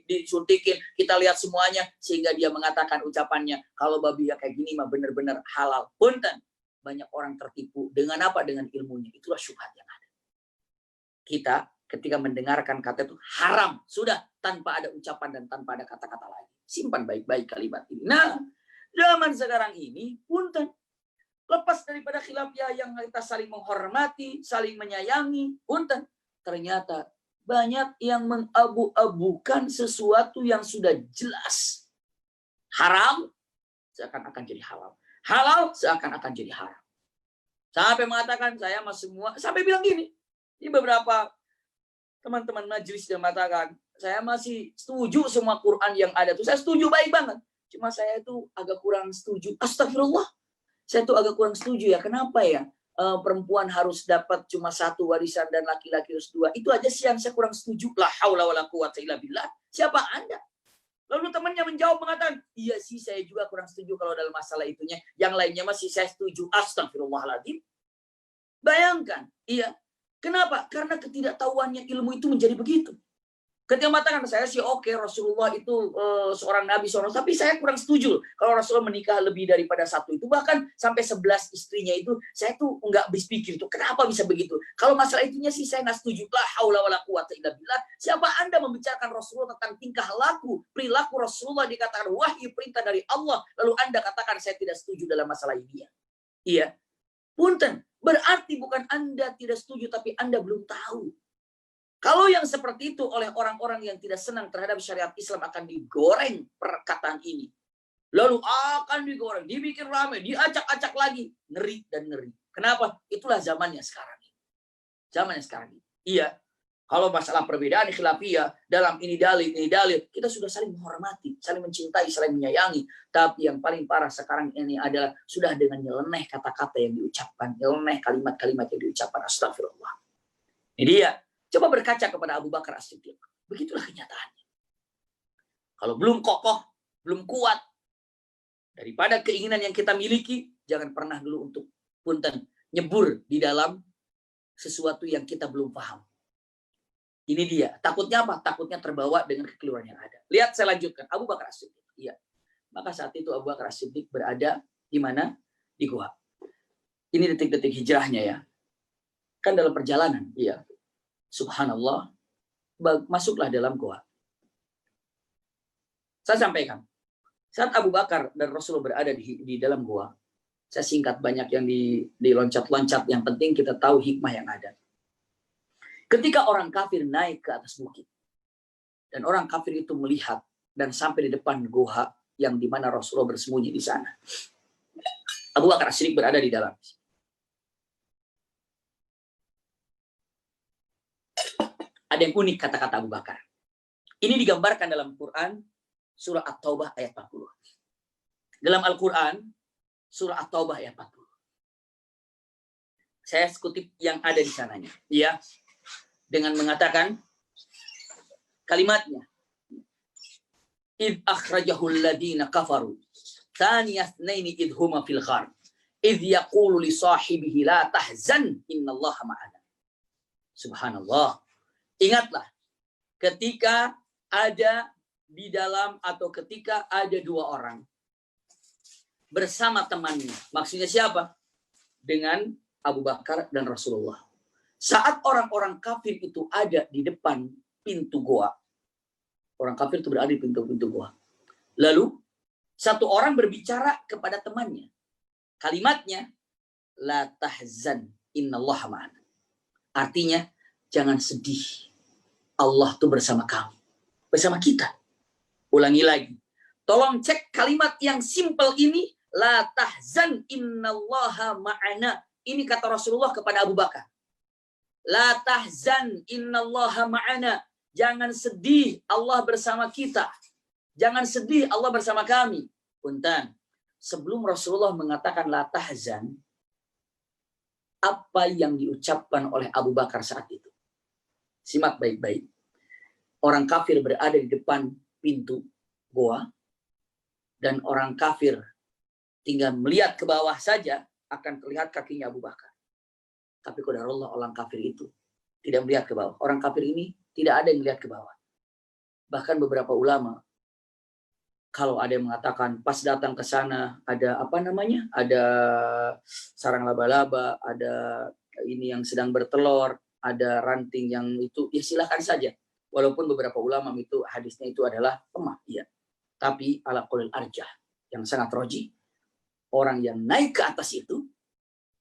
disuntikin. Kita lihat semuanya sehingga dia mengatakan ucapannya, kalau babi yang kayak gini mah benar-benar halal. Punten. banyak orang tertipu. Dengan apa? Dengan ilmunya. Itulah syubhat yang ada. Kita ketika mendengarkan kata itu haram. Sudah, tanpa ada ucapan dan tanpa ada kata-kata lagi. Simpan baik-baik kalimat ini. Nah, zaman sekarang ini, punten. Lepas daripada khilafiyah yang kita saling menghormati, saling menyayangi, punten. Ternyata banyak yang mengabu-abukan sesuatu yang sudah jelas. Haram, seakan-akan jadi halal. Halal, seakan-akan jadi haram. Sampai mengatakan, saya mah semua, sampai bilang gini. Di beberapa teman-teman majelis yang mengatakan, saya masih setuju semua Quran yang ada tuh. Saya setuju baik banget. Cuma saya itu agak kurang setuju. Astagfirullah. Saya tuh agak kurang setuju ya. Kenapa ya? Perempuan harus dapat cuma satu warisan dan laki-laki harus dua. Itu aja sih yang saya kurang setuju. La haula wala quwata illa billah. Siapa Anda? Lalu temannya menjawab mengatakan, iya sih saya juga kurang setuju kalau dalam masalah itunya. Yang lainnya masih saya setuju. Astagfirullahaladzim. Bayangkan. Iya. Kenapa? Karena ketidaktahuannya ilmu itu menjadi begitu. Ketika mengatakan saya sih oke, Rasulullah itu seorang nabi seorang, tapi saya kurang setuju kalau Rasulullah menikah lebih daripada satu itu, bahkan sampai 11 istrinya itu, saya tuh nggak habis pikir tuh kenapa bisa begitu. Kalau masalah itunya sih saya nggak setuju. La haula wala quwata illa billah. Siapa Anda membicarakan Rasulullah tentang tingkah laku, perilaku Rasulullah dikatakan wahyu perintah dari Allah, lalu Anda katakan saya tidak setuju dalam masalah ini? Iya. Punten, berarti bukan Anda tidak setuju, tapi Anda belum tahu. Kalau yang seperti itu oleh orang-orang yang tidak senang terhadap syariat Islam akan digoreng perkataan ini. Lalu akan digoreng, dibikin ramai, diacak-acak lagi. Ngeri dan ngeri. Kenapa? Itulah zamannya sekarang. Zamannya sekarang. Iya. Kalau masalah perbedaan khilafiyah, dalam ini dalil, kita sudah saling menghormati, saling mencintai, saling menyayangi. Tapi yang paling parah sekarang ini adalah sudah dengan nyeleneh kata-kata yang diucapkan, nyeleneh kalimat-kalimat yang diucapkan. Astagfirullah. Ini dia. Coba berkaca kepada Abu Bakar As-Siddiq. Begitulah kenyataannya. Kalau belum kokoh, belum kuat, daripada keinginan yang kita miliki, jangan pernah dulu untuk punten nyebur di dalam sesuatu yang kita belum paham. Ini dia. Takutnya apa? Takutnya terbawa dengan kekeliruan yang ada. Lihat, saya lanjutkan. Abu Bakar As-Siddiq. Iya. Maka saat itu Abu Bakar As-Siddiq berada di mana? Di gua. Ini detik-detik hijrahnya ya. Kan dalam perjalanan. Iya. Subhanallah, masuklah dalam gua. Saya sampaikan, saat Abu Bakar dan Rasulullah berada di dalam gua, saya singkat banyak yang diloncat-loncat, yang penting kita tahu hikmah yang ada. Ketika orang kafir naik ke atas bukit, dan orang kafir itu melihat dan sampai di depan gua yang dimana Rasulullah bersembunyi di sana. Abu Bakar As-Siddiq berada di dalam. Ada yang unik kata-kata Abu Bakar. Ini digambarkan dalam Quran surah At-Taubah ayat 40. Dalam Al-Quran surah At-Taubah ayat 40. Saya kutip yang ada di sananya. Ya, dengan mengatakan kalimatnya. Idh akhrajahul ladina kafaru. Thaniyasnaini idhuma fil ghar. Idh yaqulu li sahibihi la tahzan innallaha ma'ana. Subhanallah. Ingatlah, ketika ada di dalam atau ketika ada dua orang bersama temannya. Maksudnya siapa? Dengan Abu Bakar dan Rasulullah. Saat orang-orang kafir itu ada di depan pintu goa. Orang kafir itu berada di pintu-pintu goa. Lalu, satu orang berbicara kepada temannya. Kalimatnya, la tahzan innallaha ma'ana. Artinya, jangan sedih. Allah tuh bersama kamu. Bersama kita. Ulangi lagi. Tolong cek kalimat yang simpel ini. La tahzan innallaha ma'ana. Ini kata Rasulullah kepada Abu Bakar. La tahzan innallaha ma'ana. Jangan sedih, Allah bersama kita. Jangan sedih, Allah bersama kami. Punten. Sebelum Rasulullah mengatakan la tahzan, apa yang diucapkan oleh Abu Bakar saat itu? Simak baik-baik. Orang kafir berada di depan pintu goa, dan orang kafir tinggal melihat ke bawah saja akan terlihat kakinya Abu Bakar. Tapi qadarullah, orang kafir itu tidak melihat ke bawah. Orang kafir ini tidak ada yang melihat ke bawah. Bahkan beberapa ulama Kalau ada yang mengatakan pas datang ke sana ada apa namanya? Ada sarang laba-laba, ada ini yang sedang bertelur, ada ranting yang itu, ya silahkan saja. Walaupun beberapa ulama itu hadisnya itu adalah lemah, ya. Tapi ala qaulil arjah yang sangat roji, orang yang naik ke atas itu,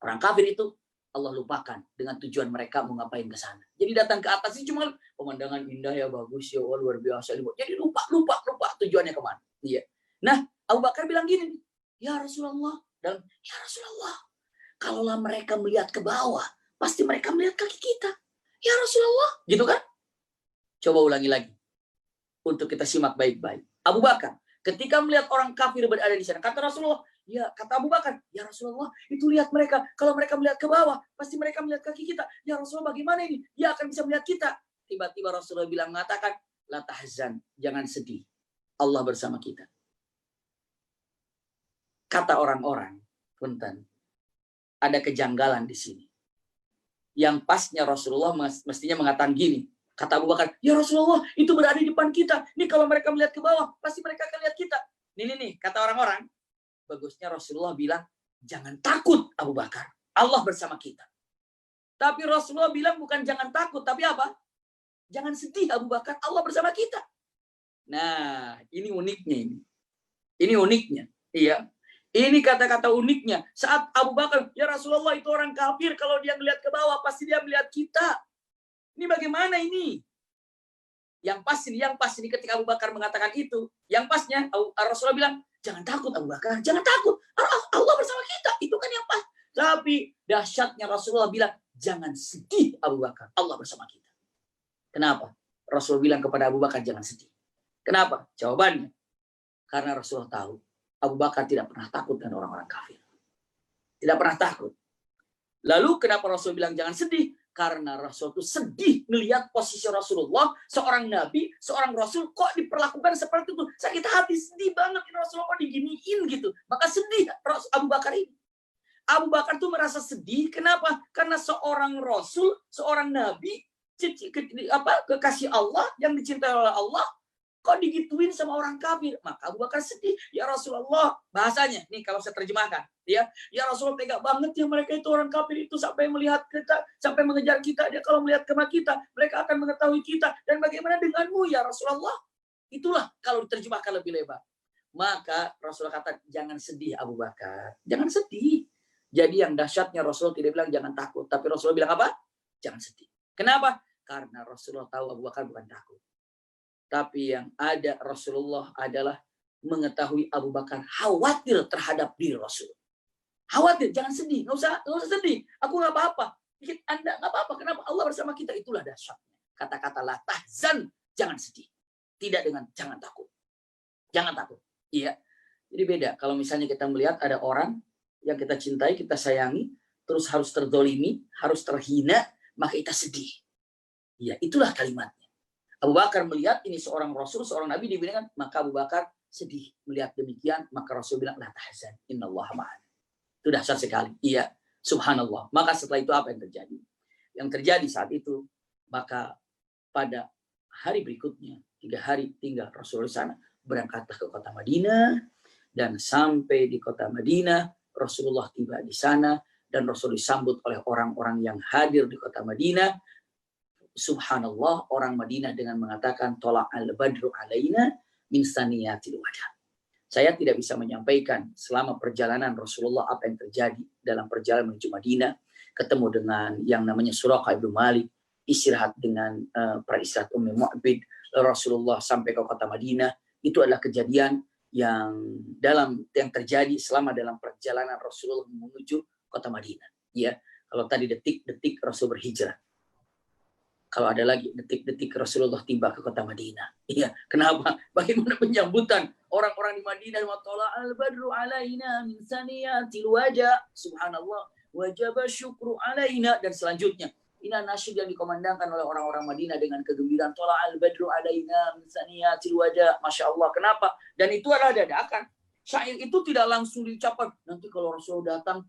orang kafir itu, Allah lupakan dengan tujuan mereka mau ngapain ke sana. Jadi datang ke atas ini cuma pemandangan indah ya, bagus ya, luar biasa. Jadi lupa tujuannya kemana. Iya. Nah, Abu Bakar bilang gini, ya Rasulullah, dan ya Rasulullah, kalaulah mereka melihat ke bawah, pasti mereka melihat kaki kita. Ya Rasulullah, gitu kan? Coba ulangi lagi untuk kita simak baik-baik. Abu Bakar, ketika melihat orang kafir berada di sana, kata Rasulullah, ya kata Abu Bakar, ya Rasulullah, itu lihat mereka. Kalau mereka melihat ke bawah, pasti mereka melihat kaki kita. Ya Rasulullah, bagaimana ini? Dia akan bisa melihat kita. Tiba-tiba Rasulullah bilang, mengatakan, la tahzan, jangan sedih. Allah bersama kita. Kata orang-orang, punten, ada kejanggalan di sini. Yang pasnya Rasulullah mestinya mengatakan gini. Kata Abu Bakar, ya Rasulullah, itu berada di depan kita. Nih kalau mereka melihat ke bawah, pasti mereka akan lihat kita. Nih, kata orang-orang. Bagusnya Rasulullah bilang, jangan takut Abu Bakar. Allah bersama kita. Tapi Rasulullah bilang bukan jangan takut, tapi apa? Jangan sedih Abu Bakar, Allah bersama kita. Nah, ini uniknya ini. Ini uniknya. Iya. Ini kata-kata uniknya. Saat Abu Bakar, ya Rasulullah itu orang kafir, kalau dia melihat ke bawah, pasti dia melihat kita. Ini bagaimana ini? Yang pas ini ketika Abu Bakar mengatakan itu, yang pasnya Rasulullah bilang, jangan takut Abu Bakar, jangan takut. Allah bersama kita, itu kan yang pas. Tapi dahsyatnya Rasulullah bilang, jangan sedih Abu Bakar, Allah bersama kita. Kenapa? Rasulullah bilang kepada Abu Bakar, jangan sedih. Kenapa? Jawabannya, karena Rasulullah tahu Abu Bakar tidak pernah takut dengan orang-orang kafir. Tidak pernah takut. Lalu kenapa Rasul bilang jangan sedih? Karena Rasul itu sedih melihat posisi Rasulullah, seorang Nabi, seorang Rasul, kok diperlakukan seperti itu. Sakit hati, sedih banget ini Rasulullah kok diginiin gitu. Maka sedih Abu Bakar ini. Abu Bakar tuh merasa sedih. Kenapa? Karena seorang Rasul, seorang Nabi, kekasih Allah, yang dicintai oleh Allah, kok digituin sama orang kafir. Maka Abu Bakar sedih. Ya Rasulullah, bahasanya nih kalau saya terjemahkan, ya Rasulullah tega banget ya mereka itu orang kafir itu sampai melihat kita, sampai mengejar kita. Dia kalau melihat ke kita, mereka akan mengetahui kita. Dan bagaimana denganmu ya Rasulullah? Itulah kalau diterjemahkan lebih lebar. Maka Rasulullah kata jangan sedih Abu Bakar, jangan sedih. Jadi yang dahsyatnya Rasulullah tidak bilang jangan takut, tapi Rasulullah bilang apa? Jangan sedih. Kenapa? Karena Rasulullah tahu Abu Bakar bukan takut. Tapi yang ada Rasulullah adalah mengetahui Abu Bakar khawatir terhadap diri Rasul. Khawatir, jangan sedih, nggak usah sedih. Aku nggak apa-apa. Anda nggak apa-apa. Kenapa? Allah bersama kita. Itulah dahsyatnya. Kata-kata la tahzan, jangan sedih. Tidak dengan jangan takut. Jangan takut. Iya. Jadi beda. Kalau misalnya kita melihat ada orang yang kita cintai, kita sayangi, terus harus terdolimi, harus terhina, maka kita sedih. Iya, itulah kalimatnya. Abu Bakar melihat ini seorang Rasul, seorang Nabi dibilang, maka Abu Bakar sedih melihat demikian, maka Rasul bilang, la tahzan, innallaha ma'ana. Itu dahsyat sekali. Iya, subhanallah. Maka setelah itu apa yang terjadi? Yang terjadi saat itu, maka pada hari berikutnya, 3 hari tinggal Rasul di sana, berangkatlah ke kota Madinah, dan sampai di kota Madinah, Rasulullah tiba di sana, dan Rasul disambut oleh orang-orang yang hadir di kota Madinah. Subhanallah, orang Madinah dengan mengatakan tolak al-badru alaina min saniyatil wada. Saya tidak bisa menyampaikan selama perjalanan Rasulullah apa yang terjadi dalam perjalanan menuju Madinah, ketemu dengan yang namanya Suraqah ibnu Malik, istirahat dengan praistirahat Ummi Mu'bid, Rasulullah sampai ke kota Madinah. Itu adalah kejadian yang terjadi selama dalam perjalanan Rasulullah menuju kota Madinah. Ya, kalau tadi detik-detik Rasul berhijrah. Kalau ada lagi detik-detik Rasulullah tiba ke kota Madinah. Iya, kenapa? Bagaimana penyambutan orang-orang di Madinah? Wa tala al-badru alaina min saniyatil wada. Subhanallah. Wajaba syukru alaina. Dan selanjutnya, ini nasyid yang dikomandangkan oleh orang-orang Madinah dengan kegembiraan. Tala al-badru alaina min saniyatil wada. Masya Allah. Kenapa? Dan itu adalah dadakan. Syair itu tidak langsung diucapkan. Nanti kalau Rasulullah datang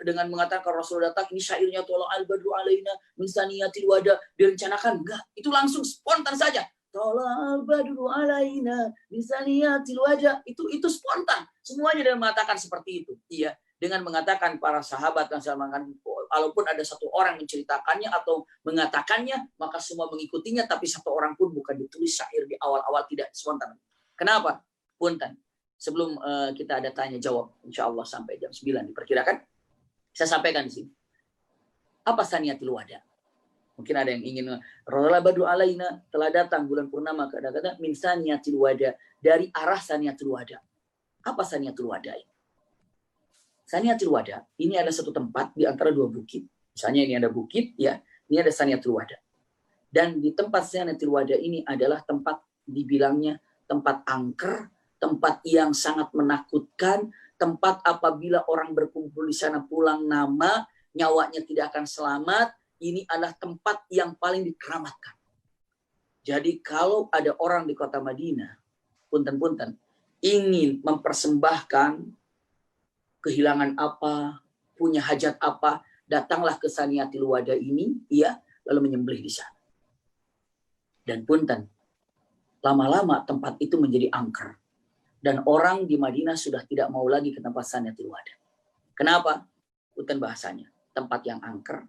dengan mengatakan kalau Rasulullah datang, ini syairnya tolong al-badru alaina min saniyatil wada, direncanakan. Enggak, itu langsung spontan saja. Tolal badru alaina bisaniyatil wajah. Itu spontan. Semuanya dengan mengatakan seperti itu. Iya. Dengan mengatakan para sahabat dan sahabat, walaupun ada satu orang menceritakannya atau mengatakannya, maka semua mengikutinya, tapi satu orang pun bukan ditulis syair di awal-awal, tidak spontan. Kenapa? Punten. Sebelum kita ada tanya jawab, insya Allah sampai jam 9 diperkirakan, saya sampaikan di sini. Apa saniyatul wada? Mungkin ada yang ingin Rola badu alaina, telah datang bulan purnama, kata-kata min saniyatul wada, dari arah saniyatul wada. Apa saniyatul wada ini? Saniyatul wada ini ada satu tempat di antara dua bukit. Misalnya ini ada bukit, ya, ini ada saniyatul wada. Dan di tempat saniyatul wada ini adalah tempat dibilangnya tempat angker, tempat yang sangat menakutkan, tempat apabila orang berkumpul di sana pulang nama, nyawanya tidak akan selamat. Ini adalah tempat yang paling dikeramatkan. Jadi kalau ada orang di kota Madinah, punten-punten, ingin mempersembahkan kehilangan apa, punya hajat apa, datanglah ke Saniyatul Wada ini, ya, lalu menyembelih di sana. Dan punten, lama-lama tempat itu menjadi angker. Dan orang di Madinah sudah tidak mau lagi ke tempat Saniyatul Wada. Kenapa? Punten bahasanya. Tempat yang angker,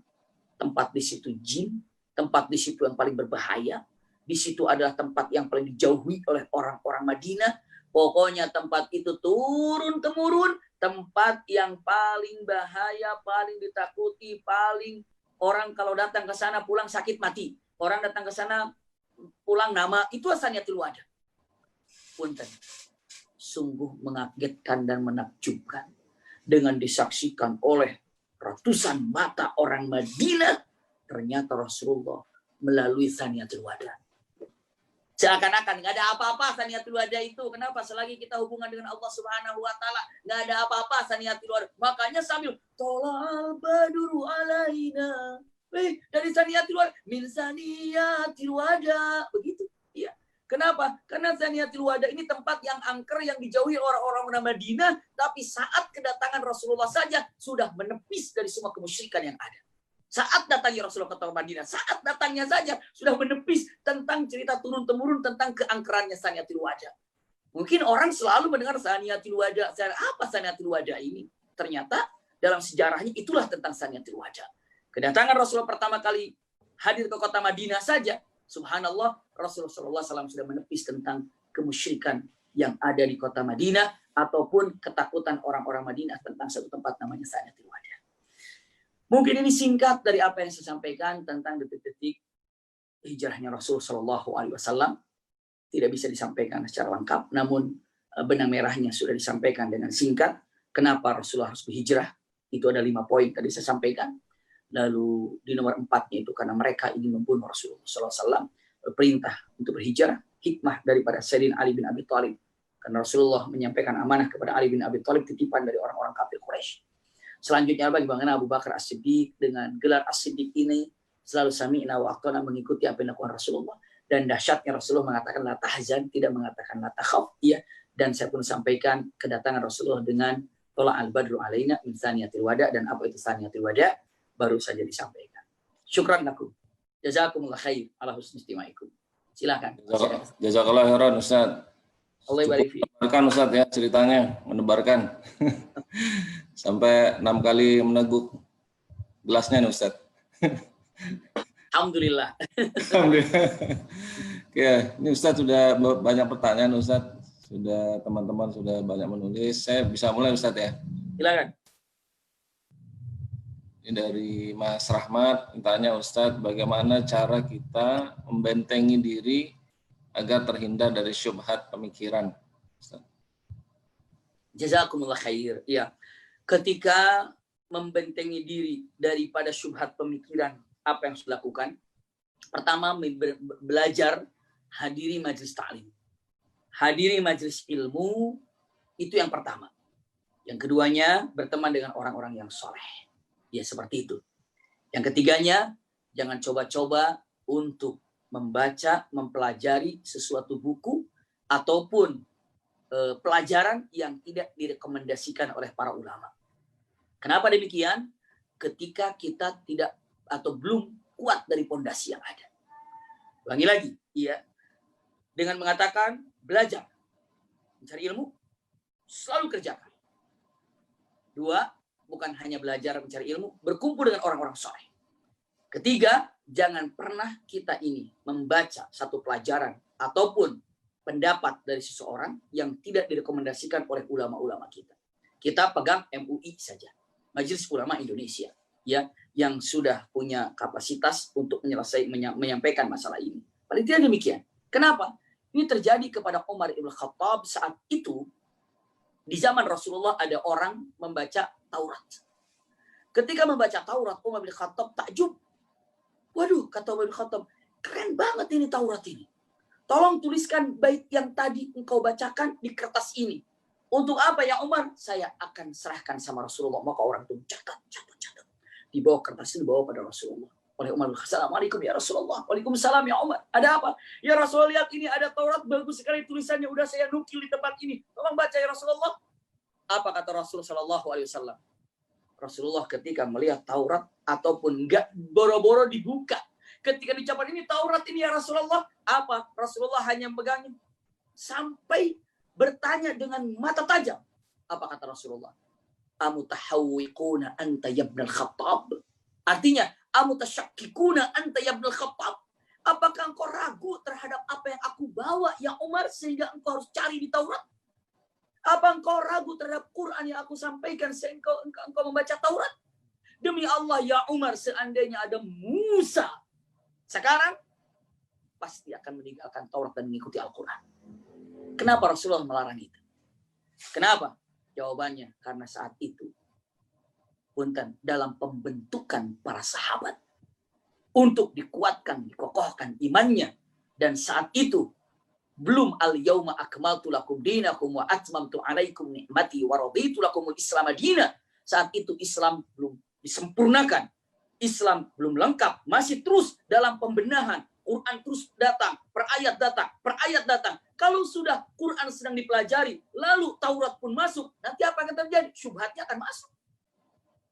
tempat di situ jin, tempat di situ yang paling berbahaya, di situ adalah tempat yang paling dijauhi oleh orang-orang Madinah. Pokoknya tempat itu turun-temurun, tempat yang paling bahaya, paling ditakuti, paling orang kalau datang ke sana pulang sakit mati. Orang datang ke sana pulang nama, itu Saniyatul Wada. Punten, sungguh mengagetkan dan menakjubkan dengan disaksikan oleh ratusan mata orang Madinah, ternyata Rasulullah melalui Saniyatul Wada. Seakan-akan nggak ada apa-apa Saniyatul Wada itu. Kenapa? Selagi kita hubungan dengan Allah Subhanahu Wa Taala, nggak ada apa-apa Saniyatul Wada. Makanya sambil tolal badru alaina, dari Saniyatul Wada, min Saniyatul Wada, begitu. Iya. Kenapa? Karena Saniyatul Wada ini tempat yang angker, yang dijauhi orang-orang Madinah, tapi saat kedatangan Rasulullah saja sudah menepis dari semua kemusyrikan yang ada. Saat datangnya Rasulullah ke Madinah, saat datangnya saja sudah menepis tentang cerita turun-temurun tentang keangkerannya Saniyatul Wada. Mungkin orang selalu mendengar Saniyatul Wada. Apa Saniyatul Wada ini? Ternyata dalam sejarahnya itulah tentang Saniyatul Wada. Kedatangan Rasulullah pertama kali hadir ke kota Madinah saja, subhanallah, Rasulullah SAW sudah menepis tentang kemusyrikan yang ada di kota Madinah ataupun ketakutan orang-orang Madinah tentang satu tempat namanya Saniyatul Wada. Mungkin ini singkat dari apa yang saya sampaikan tentang detik-detik hijrahnya Rasul Shallallahu Alaihi Wasallam. Tidak bisa disampaikan secara lengkap, namun benang merahnya sudah disampaikan dengan singkat. Kenapa Rasulullah harus berhijrah? Itu ada 5 poin tadi saya sampaikan. Lalu di nomor 4-nya itu karena mereka ingin membunuh Rasulullah SAW, perintah untuk berhijrah, hikmah daripada Sayyidina Ali bin Abi Thalib. Karena Rasulullah menyampaikan amanah kepada Ali bin Abi Thalib, titipan dari orang-orang kafir Quraisy. Selanjutnya bagaimana Abu Bakar As-Siddiq dengan gelar As-Siddiq ini selalu sami'na wa ata'na, mengikuti apa yang dilakukan Rasulullah. Dan dahsyatnya Rasulullah mengatakan la tahzan, tidak mengatakan la takhaf, ya. Dan saya pun sampaikan kedatangan Rasulullah dengan tola al-badru alaina min Saniyatul Wada, dan apa itu Saniyatul Wada baru saja disampaikan. Syukran lakum. Jazakumullah khair ala husni istimaikum. Silakan. Jazakallah khairan Ustaz. Allah barik fiik. Menebarkan Ustaz ya ceritanya, menebarkan. Sampai 6 kali meneguk gelasnya nih Ustaz. Alhamdulillah. Alhamdulillah. Oke, ini Ustaz sudah banyak pertanyaan Ustaz. Sudah teman-teman sudah banyak menulis. Saya bisa mulai Ustaz ya. Silakan. Ini dari Mas Rahmat, tanya Ustadz, bagaimana cara kita membentengi diri agar terhindar dari syubhat pemikiran? Ustadz. Jazakumullah khair. Ya, ketika membentengi diri daripada syubhat pemikiran, apa yang harus dilakukan? Pertama, belajar hadiri majelis ta'lim. Hadiri majelis ilmu, itu yang pertama. Yang keduanya, berteman dengan orang-orang yang soleh. Ya seperti itu. Yang ketiganya, jangan coba-coba untuk membaca, mempelajari sesuatu buku ataupun pelajaran yang tidak direkomendasikan oleh para ulama. Kenapa demikian? Ketika kita tidak atau belum kuat dari pondasi yang ada. Ulangi lagi, ya. dengan mengatakan belajar, mencari ilmu, selalu kerjakan. 2, bukan hanya belajar mencari ilmu, berkumpul dengan orang-orang soleh. 3, jangan pernah kita ini membaca satu pelajaran ataupun pendapat dari seseorang yang tidak direkomendasikan oleh ulama-ulama kita. Kita pegang MUI saja, Majelis Ulama Indonesia, ya, yang sudah punya kapasitas untuk menyampaikan masalah ini. Paling tidak demikian. Kenapa? Ini terjadi kepada Umar ibn Khattab saat itu. Di zaman Rasulullah ada orang membaca Taurat. Ketika membaca Taurat, Umar bin Khattab takjub. Waduh, kata Umar bin Khattab, keren banget ini Taurat ini. Tolong tuliskan bait yang tadi engkau bacakan di kertas ini. Untuk apa ya Umar? Saya akan serahkan sama Rasulullah. Maka orang itu catat. Dibawa kertas ini, dibawa pada Rasulullah. Oleh Umar bin Khattab, Assalamualaikum ya Rasulullah. Waalaikumsalam ya Umar. Ada apa? Ya Rasulullah, lihat ini ada Taurat, bagus sekali tulisannya. Udah saya nukil di tempat ini. Tolong baca ya Rasulullah. Apa kata Rasulullah SAW? Rasulullah ketika melihat Taurat ataupun enggak boro-boro dibuka. Ketika dicapai ini Taurat ini ya Rasulullah. Apa? Rasulullah hanya megangin. Sampai bertanya dengan mata tajam. Apa kata Rasulullah? Amutahawwiquna anta yabnal Khattab. Artinya, amutasyakikuna anta yabnal Khattab. Apakah engkau ragu terhadap apa yang aku bawa ya Umar sehingga engkau harus cari di Taurat? Apa engkau ragu terhadap Quran yang aku sampaikan sehingga engkau membaca Taurat? Demi Allah ya Umar, seandainya ada Musa sekarang, pasti akan meninggalkan Taurat dan mengikuti Al-Quran. Kenapa Rasulullah melarang itu? Kenapa? Jawabannya, karena saat itu, punten, dalam pembentukan para sahabat, untuk dikuatkan, dikokohkan imannya, dan saat itu, belum al-yauma akmaltu lakum dinakum wa atmamtu alaikum ni'mati wa raditu lakumul Islam madina. Saat itu Islam belum disempurnakan. Islam belum lengkap, masih terus dalam pembenahan. Quran terus datang, per ayat datang. Kalau sudah Quran sedang dipelajari, lalu Taurat pun masuk, nanti apa yang akan terjadi? Syubhatnya akan masuk.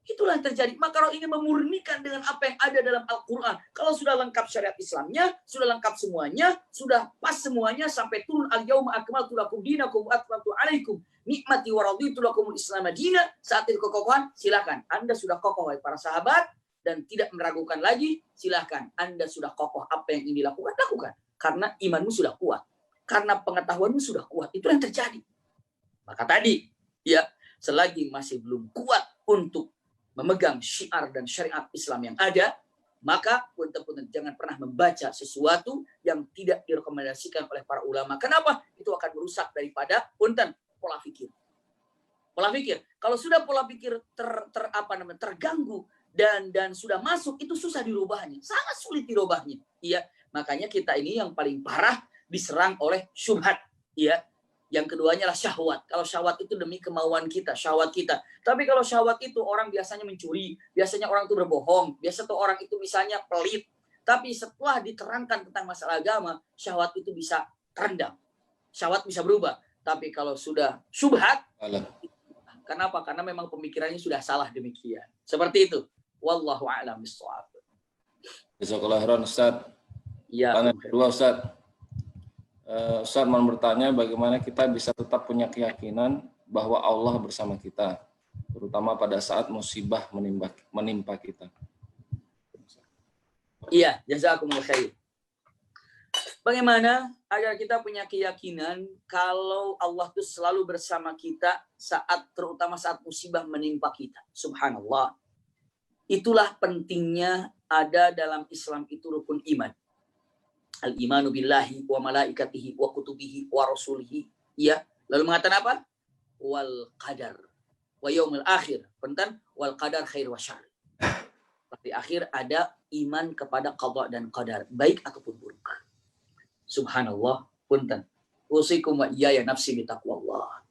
Itulah yang terjadi. Maka kalau ingin memurnikan dengan apa yang ada dalam Al-Quran, kalau sudah lengkap syariat Islamnya, sudah lengkap semuanya, sudah pas semuanya, sampai turun al-yauma akmaltu lakum dinakum wa atmamtu alaikum nikmati wa raditu lakumul Islam madina. Saat itu kekokohan, silakan. Anda sudah kokoh para sahabat dan tidak meragukan lagi, silakan. Anda sudah kokoh, apa yang ingin dilakukan, lakukan. Karena imanmu sudah kuat. Karena pengetahuanmu sudah kuat. Itu yang terjadi. Maka tadi, ya, selagi masih belum kuat untuk memegang syiar dan syariat Islam yang ada, maka punten-punten jangan pernah membaca sesuatu yang tidak direkomendasikan oleh para ulama. Kenapa? Itu akan merusak daripada punten pola pikir. Pola pikir. Kalau sudah pola pikir terganggu dan sudah masuk, itu susah dirubahnya. Sangat sulit dirubahnya. Iya, makanya kita ini yang paling parah diserang oleh syubhat. Iya. Yang keduanya adalah syahwat. Kalau syahwat itu demi kemauan kita, syahwat kita. Tapi kalau syahwat itu orang biasanya mencuri, biasanya orang itu berbohong, biasa tuh orang itu misalnya pelit. Tapi setelah diterangkan tentang masalah agama, syahwat itu bisa terendam. Syahwat bisa berubah. Tapi kalau sudah syubhat, kenapa? Karena memang pemikirannya sudah salah demikian. Seperti itu. Wallahu a'lam bishawab. Jazakallahu khairan Ustaz. Ya. Tanya kedua Ustaz. Ustaz mau bertanya bagaimana kita bisa tetap punya keyakinan bahwa Allah bersama kita, terutama pada saat musibah menimpa kita. Iya, jazakumullah khair. Bagaimana agar kita punya keyakinan kalau Allah itu selalu bersama kita terutama saat musibah menimpa kita. Subhanallah. Itulah pentingnya ada dalam Islam itu rukun iman. Al-imanu billahi wa malaikatihi wa kutubihi wa rasulihi. Ya, lalu mengatakan apa? Wal qadar wa yaumil akhir. Punten, wal qadar khair wa syarr. Di akhir ada iman kepada qada dan qadar, baik ataupun buruk. Subhanallah, punten. Usikum wa iyaya nafsi bi taqwallah.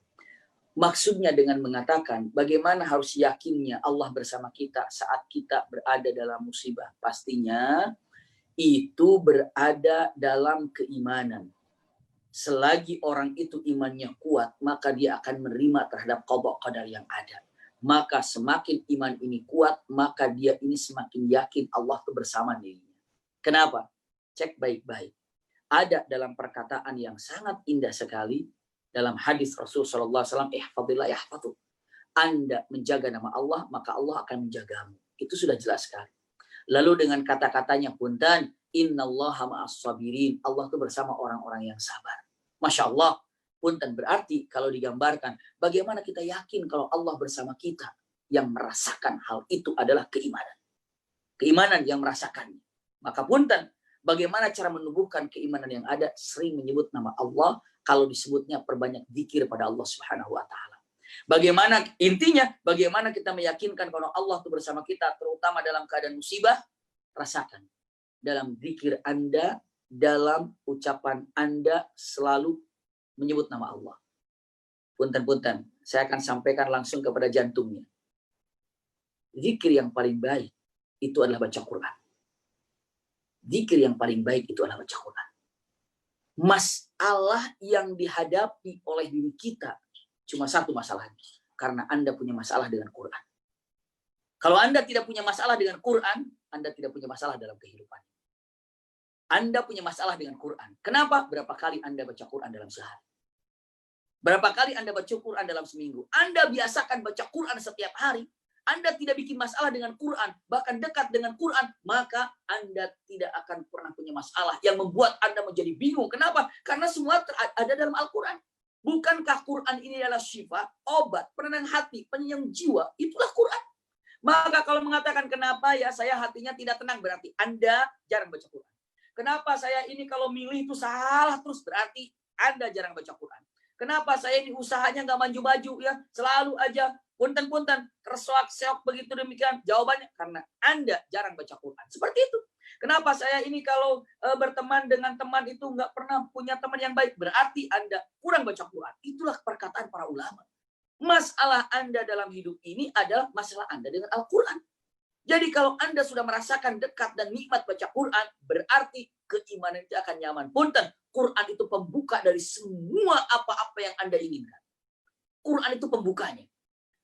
Maksudnya dengan mengatakan bagaimana harus yakinnya Allah bersama kita saat kita berada dalam musibah. Pastinya itu berada dalam keimanan. Selagi orang itu imannya kuat, maka dia akan menerima terhadap qada qadar yang ada. Maka semakin iman ini kuat, maka dia ini semakin yakin Allah itu bersama dirinya. Kenapa? Cek baik-baik. ada dalam perkataan yang sangat indah sekali dalam hadis Rasul sallallahu alaihi wasallam, ihfazillah yahfazuk. Anda menjaga nama Allah, maka Allah akan menjagamu. Itu sudah jelas sekali. Lalu dengan kata-katanya punten, innallaha ma'as sabirin. Allah itu bersama orang-orang yang sabar. Masya Allah. Punten berarti kalau digambarkan, bagaimana kita yakin kalau Allah bersama kita, yang merasakan hal itu adalah keimanan. Keimanan yang merasakannya. Maka punten, bagaimana cara menumbuhkan keimanan yang ada? Sering menyebut nama Allah. Kalau disebutnya perbanyak zikir pada Allah Subhanahu wa Ta'ala. Bagaimana intinya? Bagaimana kita meyakinkan kalau Allah itu bersama kita, terutama dalam keadaan musibah? Rasakan dalam zikir Anda, dalam ucapan Anda selalu menyebut nama Allah. Punten-punten, saya akan sampaikan langsung kepada jantungnya. Zikir yang paling baik itu adalah baca Quran. Zikir yang paling baik itu adalah baca Quran. Masalah yang dihadapi oleh diri kita cuma satu masalahnya. Karena Anda punya masalah dengan Quran. Kalau Anda tidak punya masalah dengan Quran, Anda tidak punya masalah dalam kehidupan. Anda punya masalah dengan Quran. Kenapa? Berapa kali Anda baca Quran dalam sehari? Berapa kali Anda baca Quran dalam seminggu? Anda biasakan baca Quran setiap hari. Anda tidak bikin masalah dengan Quran, bahkan dekat dengan Quran, maka Anda tidak akan pernah punya masalah yang membuat Anda menjadi bingung. Kenapa? Karena semua ada dalam Al-Quran. Bukankah Quran ini adalah syifa, obat, penenang hati, penyayang jiwa? Itulah Quran. Maka kalau mengatakan kenapa ya saya hatinya tidak tenang, berarti Anda jarang baca Quran. Kenapa saya ini kalau milih itu salah terus, berarti Anda jarang baca Quran. Kenapa saya ini usahanya nggak maju-maju ya, selalu aja punten-punten, kersoak-seok begitu demikian. Jawabannya karena Anda jarang baca Quran. Seperti itu. Kenapa saya ini kalau berteman dengan teman itu nggak pernah punya teman yang baik? Berarti Anda kurang baca Quran. Itulah perkataan para ulama. Masalah Anda dalam hidup ini adalah masalah Anda dengan Al-Quran. Jadi kalau Anda sudah merasakan dekat dan nikmat baca Quran, berarti keimanan itu akan nyaman. Punten, Quran itu pembuka dari semua apa-apa yang Anda inginkan. Quran itu pembukanya.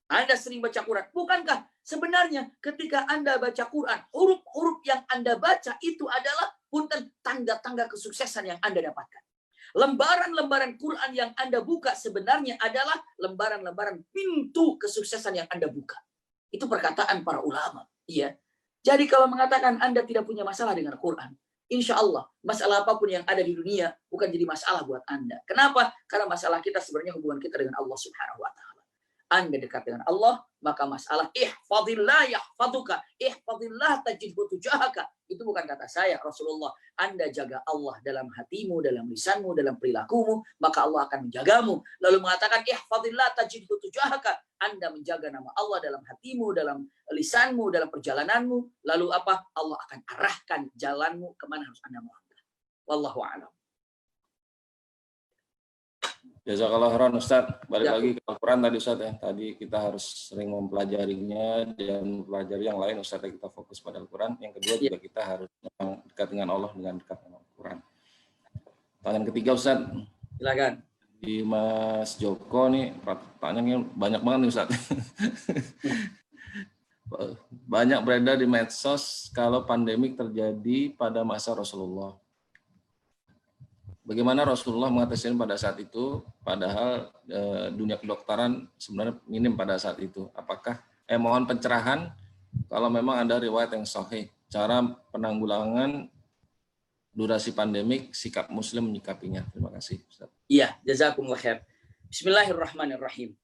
Anda sering baca Quran. Bukankah sebenarnya ketika Anda baca Quran, huruf-huruf yang Anda baca itu adalah punten tangga-tangga kesuksesan yang Anda dapatkan. Lembaran-lembaran Quran yang Anda buka sebenarnya adalah lembaran-lembaran pintu kesuksesan yang Anda buka. Itu perkataan para ulama. Iya. Jadi kalau mengatakan Anda tidak punya masalah dengan Quran, insya Allah masalah apapun yang ada di dunia bukan jadi masalah buat Anda. Kenapa? Karena masalah kita sebenarnya hubungan kita dengan Allah Subhanahu wa Ta'ala. Anda dekat dengan Allah, maka masalah ihfazillah yahfazuka, ihfazillah tajidhu tujahaka. Itu bukan kata saya, Rasulullah. Anda jaga Allah dalam hatimu, dalam lisanmu, dalam perilakumu, maka Allah akan menjagamu. Lalu mengatakan ihfazillah tajidhu tujahaka. Anda menjaga nama Allah dalam hatimu, dalam lisanmu, dalam perjalananmu. Lalu apa? Allah akan arahkan jalanmu kemana harus Anda melangkah. Wallahu a'lam. Jazakallah khairan Ustaz. Balik lagi ke Al-Quran tadi Ustaz ya. Tadi kita harus sering mempelajarinya dan mempelajari yang lain Ustaz. Kita fokus pada Al-Quran. Yang kedua juga kita harus dekat dengan Allah dengan dekat dengan Al-Quran. Pertanyaan ketiga Ustaz. Silakan. Di Mas Joko nih pertanyaannya banyak banget nih Ustaz. Banyak beredar di medsos kalau pandemik terjadi pada masa Rasulullah. Bagaimana Rasulullah mengatasi pada saat itu, padahal dunia kedokteran sebenarnya minim pada saat itu. Apakah mohon pencerahan kalau memang ada riwayat yang sahih, cara penanggulangan durasi pandemik, sikap Muslim menyikapinya. Terima kasih, Ustaz. Iya, jazakumullah khair. Bismillahirrahmanirrahim.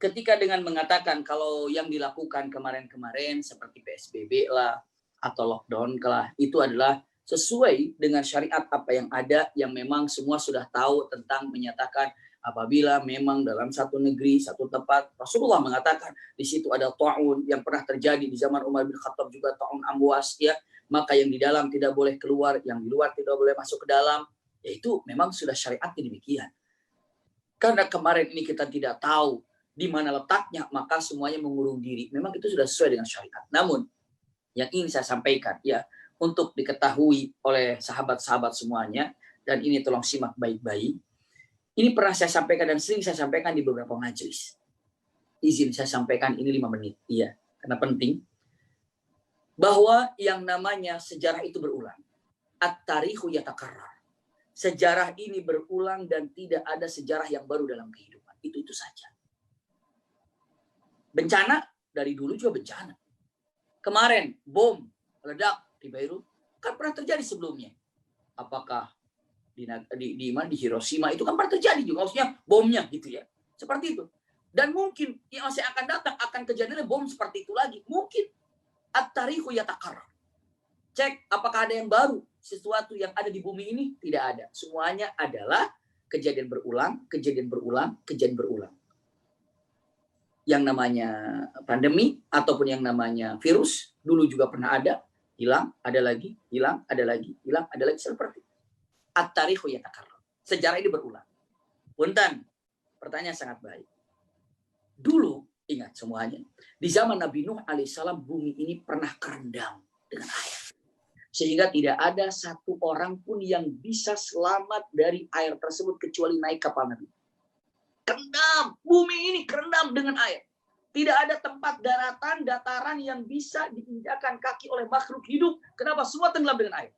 Ketika dengan mengatakan kalau yang dilakukan kemarin-kemarin seperti PSBB lah atau lockdown lah, itu adalah sesuai dengan syariat apa yang ada, yang memang semua sudah tahu tentang menyatakan apabila memang dalam satu negeri, satu tempat, Rasulullah mengatakan di situ ada ta'un yang pernah terjadi di zaman Umar bin Khattab juga ta'un amwas ya, maka yang di dalam tidak boleh keluar, yang di luar tidak boleh masuk ke dalam, yaitu memang sudah syariatnya demikian. Karena kemarin ini kita tidak tahu di mana letaknya, maka semuanya mengurung diri. Memang itu sudah sesuai dengan syariat. Namun yang ingin saya sampaikan ya, untuk diketahui oleh sahabat-sahabat semuanya, dan ini tolong simak baik-baik. Ini pernah saya sampaikan dan sering saya sampaikan di beberapa majelis. Izin saya sampaikan ini 5 menit. Iya, karena penting. Bahwa yang namanya sejarah itu berulang. At-tarikhu yatakarrar. Sejarah ini berulang dan tidak ada sejarah yang baru dalam kehidupan. Itu saja. Bencana dari dulu juga bencana. Kemarin bom meledak di Beirut kan pernah terjadi sebelumnya. Apakah di Hiroshima itu kan pernah terjadi juga, maksudnya bomnya gitu ya. Seperti itu. Dan mungkin yang masih akan datang akan kejadian bom seperti itu lagi. Mungkin at-tarikhu yatakarrar. Cek apakah ada yang baru, sesuatu yang ada di bumi ini tidak ada. Semuanya adalah kejadian berulang, kejadian berulang, kejadian berulang. Yang namanya pandemi ataupun yang namanya virus dulu juga pernah ada, hilang, ada lagi, hilang, ada lagi, hilang, ada lagi, seperti itu. At-tarikhu yatakarrar. Sejarah ini berulang. Punten, pertanyaan sangat baik. Dulu, ingat semuanya, di zaman Nabi Nuh alaihissalam bumi ini pernah kerendam dengan air. Sehingga tidak ada satu orang pun yang bisa selamat dari air tersebut kecuali naik kapal Nabi. Kerendam, bumi ini kerendam dengan air. Tidak ada tempat daratan, dataran yang bisa diinjakan kaki oleh makhluk hidup. Kenapa? Semua tenggelam dengan air.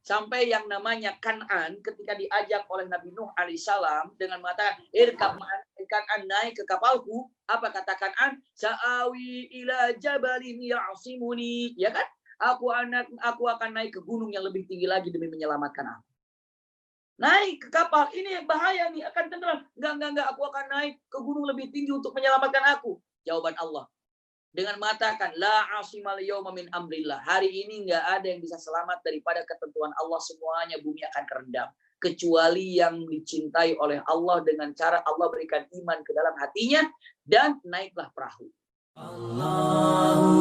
Sampai yang namanya Kan'an ketika diajak oleh Nabi Nuh alaihissalam dengan mengatakan, irkab Kan'an, naik ke kapalku. Apa kata Kan'an? Sa'awi ila jabalin ya'simuni. Ya kan? Aku akan naik ke gunung yang lebih tinggi lagi demi menyelamatkan aku. Naik ke kapal, ini bahaya nih, akan tenggelam. Enggak, aku akan naik ke gunung lebih tinggi untuk menyelamatkan aku. Jawaban Allah. Dengan mengatakan, la asimal yawma min amrillah. Hari ini enggak ada yang bisa selamat daripada ketentuan Allah. Semuanya bumi akan kerendam. Kecuali yang dicintai oleh Allah dengan cara Allah berikan iman ke dalam hatinya. Dan naiklah perahu. Allahu